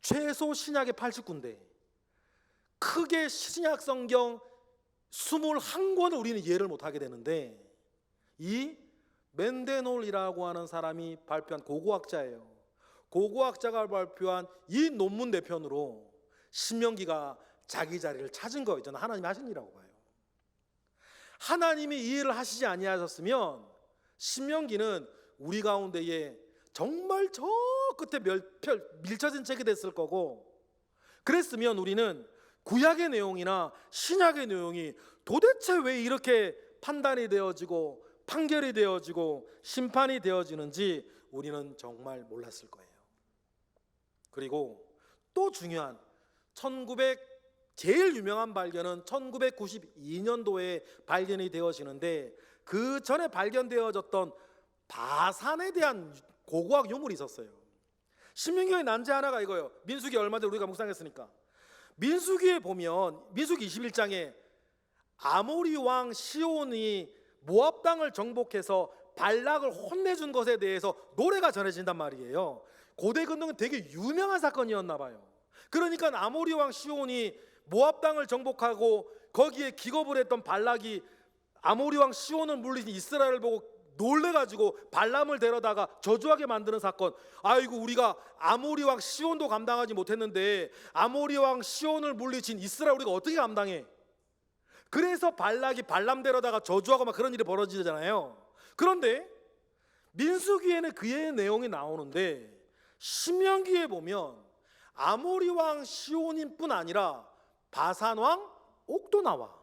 최소 신약의 80군데 크게 신약 성경 21권을 우리는 이해를 못하게 되는데, 이 맨데놀이라고 하는 사람이 발표한 고고학자예요. 고고학자가 발표한 이 논문 내편으로 신명기가 자기 자리를 찾은 거예요. 저는 하나님이 하신 일이라고 봐요. 하나님이 이 일을 하시지 아니하셨으면 신명기는 우리 가운데에 정말 저 끝에 밀쳐진 책이 됐을 거고, 그랬으면 우리는 구약의 내용이나 신약의 내용이 도대체 왜 이렇게 판단이 되어지고 판결이 되어지고 심판이 되어지는지 우리는 정말 몰랐을 거예요. 그리고 또 중요한 제일 유명한 발견은 1992년도에 발견이 되어지는데, 그 전에 발견되어졌던 바산에 대한 고고학 유물이 있었어요. 신명기의 난제 하나가 이거예요. 민수기 얼마 전에 우리가 묵상했으니까. 민수기에 보면 민수기 21장에 아모리 왕 시온이 모압 땅을 정복해서 발락을 혼내준 것에 대해서 노래가 전해진단 말이에요. 고대 근동은 되게 유명한 사건이었나 봐요. 그러니까 아모리 왕 시온이 모압 땅을 정복하고 거기에 기겁을 했던 발락이 아모리 왕 시온을 물리친 이스라엘을 보고 놀래가지고 발람을 데려다가 저주하게 만드는 사건. 아이고, 우리가 아모리 왕 시온도 감당하지 못했는데 아모리 왕 시온을 물리친 이스라엘 우리가 어떻게 감당해? 그래서 발락이 발람 데려다가 저주하고 막 그런 일이 벌어지잖아요. 그런데 민수기에는 그의 내용이 나오는데 신명기에 보면 아모리 왕 시온인 뿐 아니라 바산 왕 옥도 나와.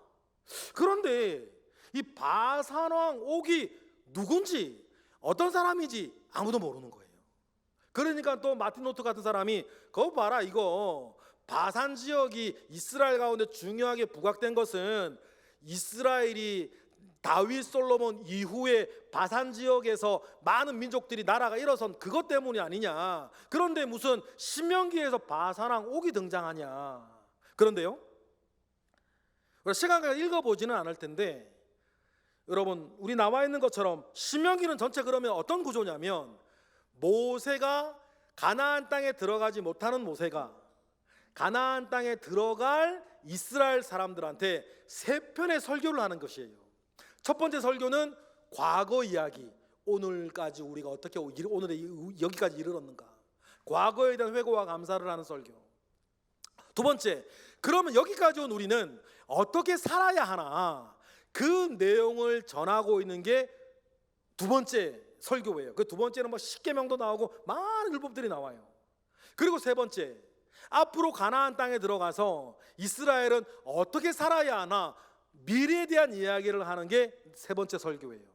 그런데 이 바산 왕 옥이 누군지, 어떤 사람인지 아무도 모르는 거예요. 그러니까 또 마틴 노트 같은 사람이 그거 봐라, 이거 바산 지역이 이스라엘 가운데 중요하게 부각된 것은 이스라엘이 다윗 솔로몬 이후에 바산 지역에서 많은 민족들이 나라가 일어선 그것 때문이 아니냐. 그런데 무슨 신명기에서 바산왕 옥이 등장하냐. 그런데요, 시간 관계상 읽어보지는 않을 텐데 여러분, 우리 나와 있는 것처럼 신명기는 전체 그러면 어떤 구조냐면, 모세가 가나안 땅에 들어가지 못하는 모세가 가나안 땅에 들어갈 이스라엘 사람들한테 세 편의 설교를 하는 것이에요. 첫 번째 설교는 과거 이야기, 오늘까지 우리가 어떻게 오늘에 여기까지 이르렀는가, 과거에 대한 회고와 감사를 하는 설교. 두 번째, 그러면 여기까지 온 우리는 어떻게 살아야 하나, 그 내용을 전하고 있는 게 두 번째 설교예요. 그 두 번째는 뭐 십계명도 나오고 많은 율법들이 나와요. 그리고 세 번째, 앞으로 가나안 땅에 들어가서 이스라엘은 어떻게 살아야 하나, 미래에 대한 이야기를 하는 게 세 번째 설교예요.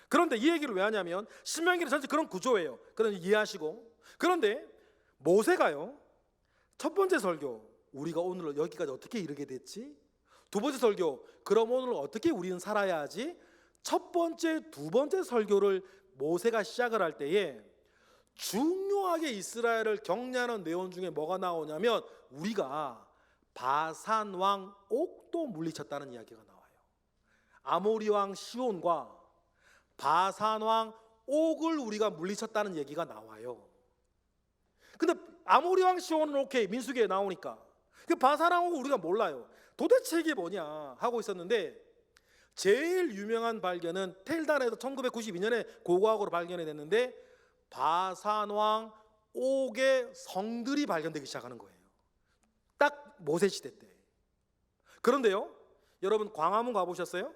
그런데 이 얘기를 왜 하냐면 신명기는 전체 그런 구조예요. 그런 이해하시고. 그런데 모세가요, 첫 번째 설교, 우리가 오늘 여기까지 어떻게 이르게 됐지? 두 번째 설교, 그럼 오늘 어떻게 우리는 살아야 하지? 첫 번째, 두 번째 설교를 모세가 시작을 할 때에 중요하게 이스라엘을 격려하는 내용 중에 뭐가 나오냐면, 우리가 바산 왕 옥도 물리쳤다는 이야기가 나와요. 아모리 왕 시온과 바산 왕 옥을 우리가 물리쳤다는 얘기가 나와요. 근데 아모리 왕 시온은 오케이, 민수기에 나오니까. 그 바사랑 오고 우리가 몰라요. 도대체 이게 뭐냐 하고 있었는데, 제일 유명한 발견은 텔단에서 1992년에 고고학으로 발견이 됐는데, 바산 왕 옥의 성들이 발견되기 시작하는 거예요. 딱 모세 시대 때. 그런데요, 여러분 광화문 가보셨어요?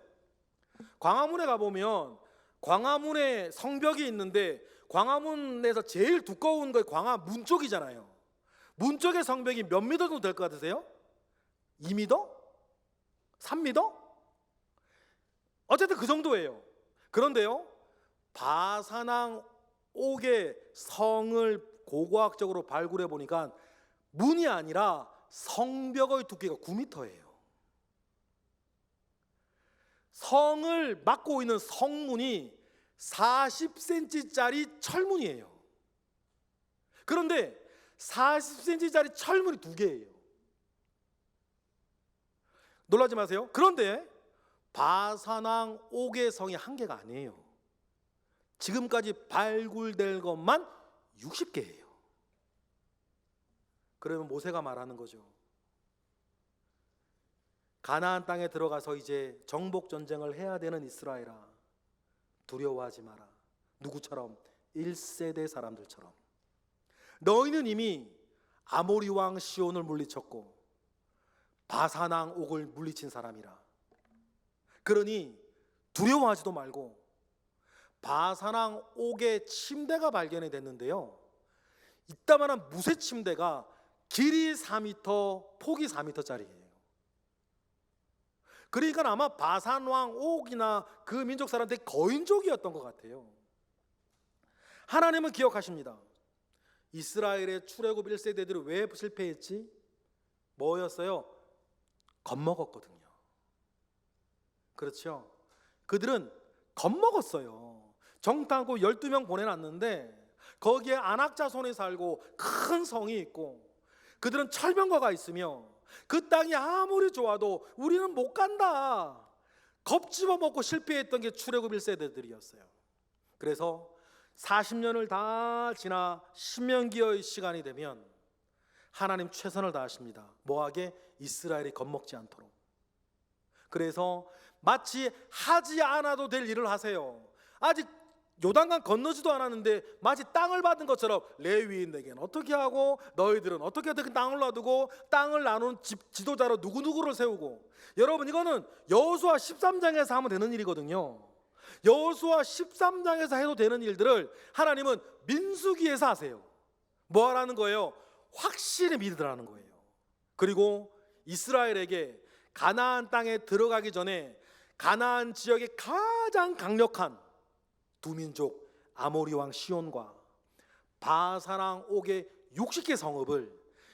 광화문에 가보면 광화문에 성벽이 있는데, 광화문에서 제일 두꺼운 거 광화문 쪽이잖아요. 문 쪽의 성벽이 몇 미터 정도 될 것 같으세요? 2미터? 3미터? 어쨌든 그 정도예요. 그런데요, 바사낭 옥의 성을 고고학적으로 발굴해 보니까 문이 아니라 성벽의 두께가 9미터예요. 성을 막고 있는 성문이 40cm짜리 철문이에요. 그런데 40cm짜리 철문이 2개예요. 놀라지 마세요. 그런데 바사낭 옥의 성이 1개가 아니에요. 지금까지 발굴될 것만 60개예요. 그러면 모세가 말하는 거죠. 가나안 땅에 들어가서 이제 정복 전쟁을 해야 되는 이스라엘아, 두려워하지 마라. 누구처럼? 1세대 사람들처럼. 너희는 이미 아모리 왕 시온을 물리쳤고 바사낭 옥을 물리친 사람이라. 그러니 두려워하지도 말고, 바사낭 옥의 침대가 발견이 됐는데요, 이따만한 무쇠 침대가 길이 4m, 폭이 4m짜리예요. 그러니까 아마 바산왕 옥이나 그 민족 사람들이 거인족이었던 것 같아요. 하나님은 기억하십니다. 이스라엘의 출애굽 1세대들이 왜 실패했지? 뭐였어요? 겁먹었거든요. 그렇죠? 그들은 겁먹었어요. 정탐고 12명 보내놨는데 거기에 안악자손이 살고 큰 성이 있고, 그들은 철병거가 있으며 그 땅이 아무리 좋아도 우리는 못 간다, 겁집어 먹고 실패했던 게 출애굽 1세대들이었어요. 그래서 40년을 다 지나 신명기의 시간이 되면 하나님 최선을 다하십니다. 뭐하게? 이스라엘이 겁먹지 않도록. 그래서 마치 하지 않아도 될 일을 하세요. 아직 요단강 건너지도 않았는데 마치 땅을 받은 것처럼 레위인에게는 어떻게 하고 너희들은 어떻게 땅을 놔두고 땅을 나눈 지도자로 누구누구를 세우고. 여러분, 이거는 여호수아 13장에서 하면 되는 일이거든요. 여호수아 13장에서 해도 되는 일들을 하나님은 민수기에서 하세요. 뭐 하라는 거예요? 확실히 믿으라는 거예요. 그리고 이스라엘에게 가나안 땅에 들어가기 전에 가나안 지역의 가장 강력한 두 민족, 아모리 왕 시온과 바사랑 옥의 60개 성읍을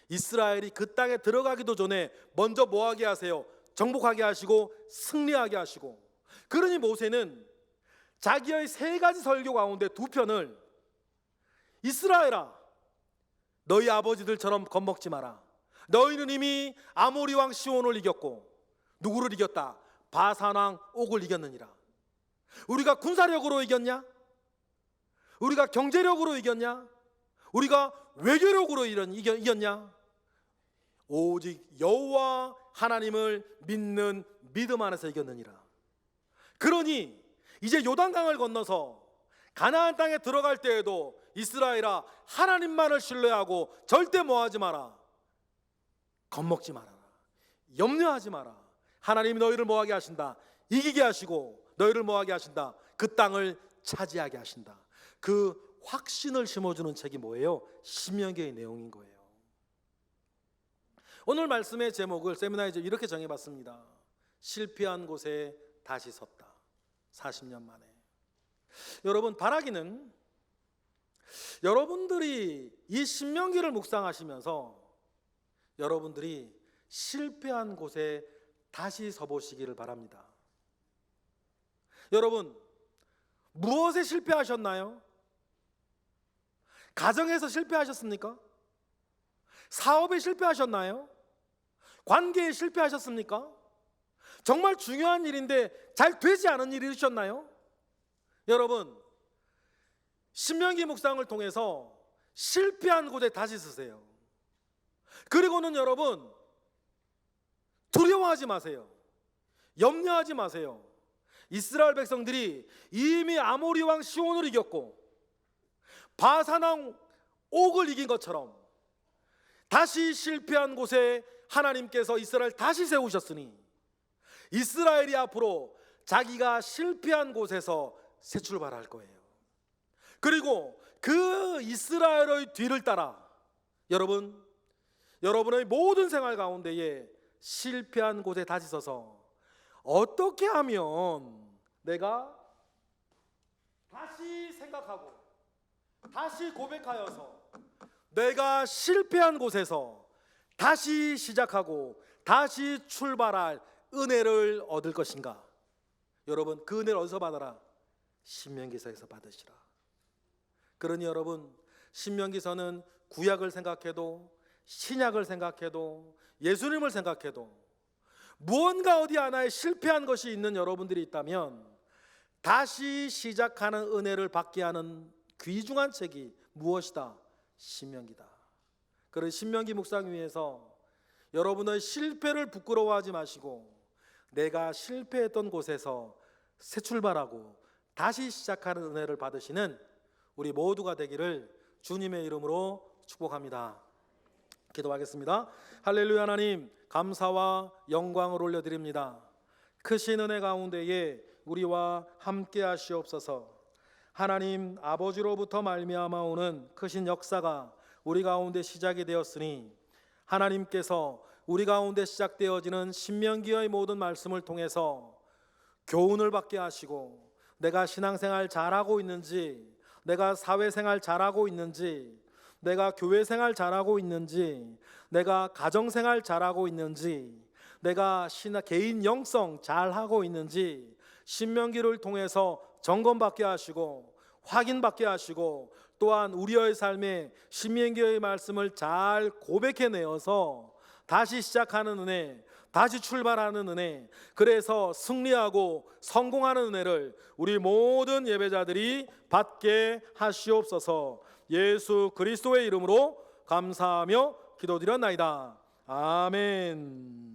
이스라엘이 그 땅에 들어가기도 전에 먼저 뭐하게 하세요? 정복하게 하시고 승리하게 하시고. 그러니 모세는 자기의 3가지 설교 가운데 2편을 이스라엘아, 너희 아버지들처럼 겁먹지 마라. 너희는 이미 아모리 왕 시온을 이겼고, 누구를 이겼다? 바산 왕 옥을 이겼느니라. 우리가 군사력으로 이겼냐? 우리가 경제력으로 이겼냐? 우리가 외교력으로 이겼냐? 오직 여호와 하나님을 믿는 믿음 안에서 이겼느니라. 그러니 이제 요단강을 건너서 가나안 땅에 들어갈 때에도 이스라엘아, 하나님만을 신뢰하고 절대 뭐하지 마라. 겁먹지 마라. 염려하지 마라. 하나님이 너희를 뭐하게 하신다? 이기게 하시고 너희를 뭐하게 하신다? 그 땅을 차지하게 하신다. 그 확신을 심어주는 책이 뭐예요? 신명기의 내용인 거예요. 오늘 말씀의 제목을 세미나에 이렇게 정해봤습니다. 실패한 곳에 다시 섰다. 40년 만에. 여러분, 바라기는 여러분들이 이 신명기를 묵상하시면서 여러분들이 실패한 곳에 다시 서보시기를 바랍니다. 여러분, 무엇에 실패하셨나요? 가정에서 실패하셨습니까? 사업에 실패하셨나요? 관계에 실패하셨습니까? 정말 중요한 일인데 잘 되지 않은 일이 있으셨나요? 여러분, 신명기 묵상을 통해서 실패한 곳에 다시 서세요. 그리고는 여러분 두려워하지 마세요. 염려하지 마세요. 이스라엘 백성들이 이미 아모리 왕 시온을 이겼고 바산 왕 옥을 이긴 것처럼 다시 실패한 곳에 하나님께서 이스라엘 다시 세우셨으니 이스라엘이 앞으로 자기가 실패한 곳에서 새 출발할 거예요. 그리고 그 이스라엘의 뒤를 따라 여러분의 모든 생활 가운데에 실패한 곳에 다시 서서 어떻게 하면 내가 다시 생각하고 다시 고백하여서 내가 실패한 곳에서 다시 시작하고 다시 출발할 은혜를 얻을 것인가? 여러분, 그 은혜를 어디서 받아라? 신명기서에서 받으시라. 그러니 여러분, 신명기서는 구약을 생각해도 신약을 생각해도 예수님을 생각해도 무언가 어디 하나에 실패한 것이 있는 여러분들이 있다면 다시 시작하는 은혜를 받게 하는 귀중한 책이 무엇이다? 신명기다. 그런 신명기 묵상 위에서 여러분의 실패를 부끄러워하지 마시고 내가 실패했던 곳에서 새 출발하고 다시 시작하는 은혜를 받으시는 우리 모두가 되기를 주님의 이름으로 축복합니다. 기도하겠습니다. 할렐루야. 하나님 감사와 영광을 올려드립니다. 크신 은혜 가운데에 우리와 함께 하시옵소서. 하나님 아버지로부터 말미암아 오는 크신 역사가 우리 가운데 시작이 되었으니 하나님께서 우리 가운데 시작되어지는 신명기의 모든 말씀을 통해서 교훈을 받게 하시고 내가 신앙생활 잘하고 있는지, 내가 사회생활 잘하고 있는지, 내가 교회생활 잘하고 있는지, 내가 가정생활 잘하고 있는지, 내가 개인 영성 잘하고 있는지 신명기를 통해서 점검받게 하시고 확인받게 하시고 또한 우리의 삶에 신명기의 말씀을 잘 고백해내어서 다시 시작하는 은혜, 다시 출발하는 은혜, 그래서 승리하고 성공하는 은혜를 우리 모든 예배자들이 받게 하시옵소서. 예수 그리스도의 이름으로 감사하며 기도드렸나이다. 아멘.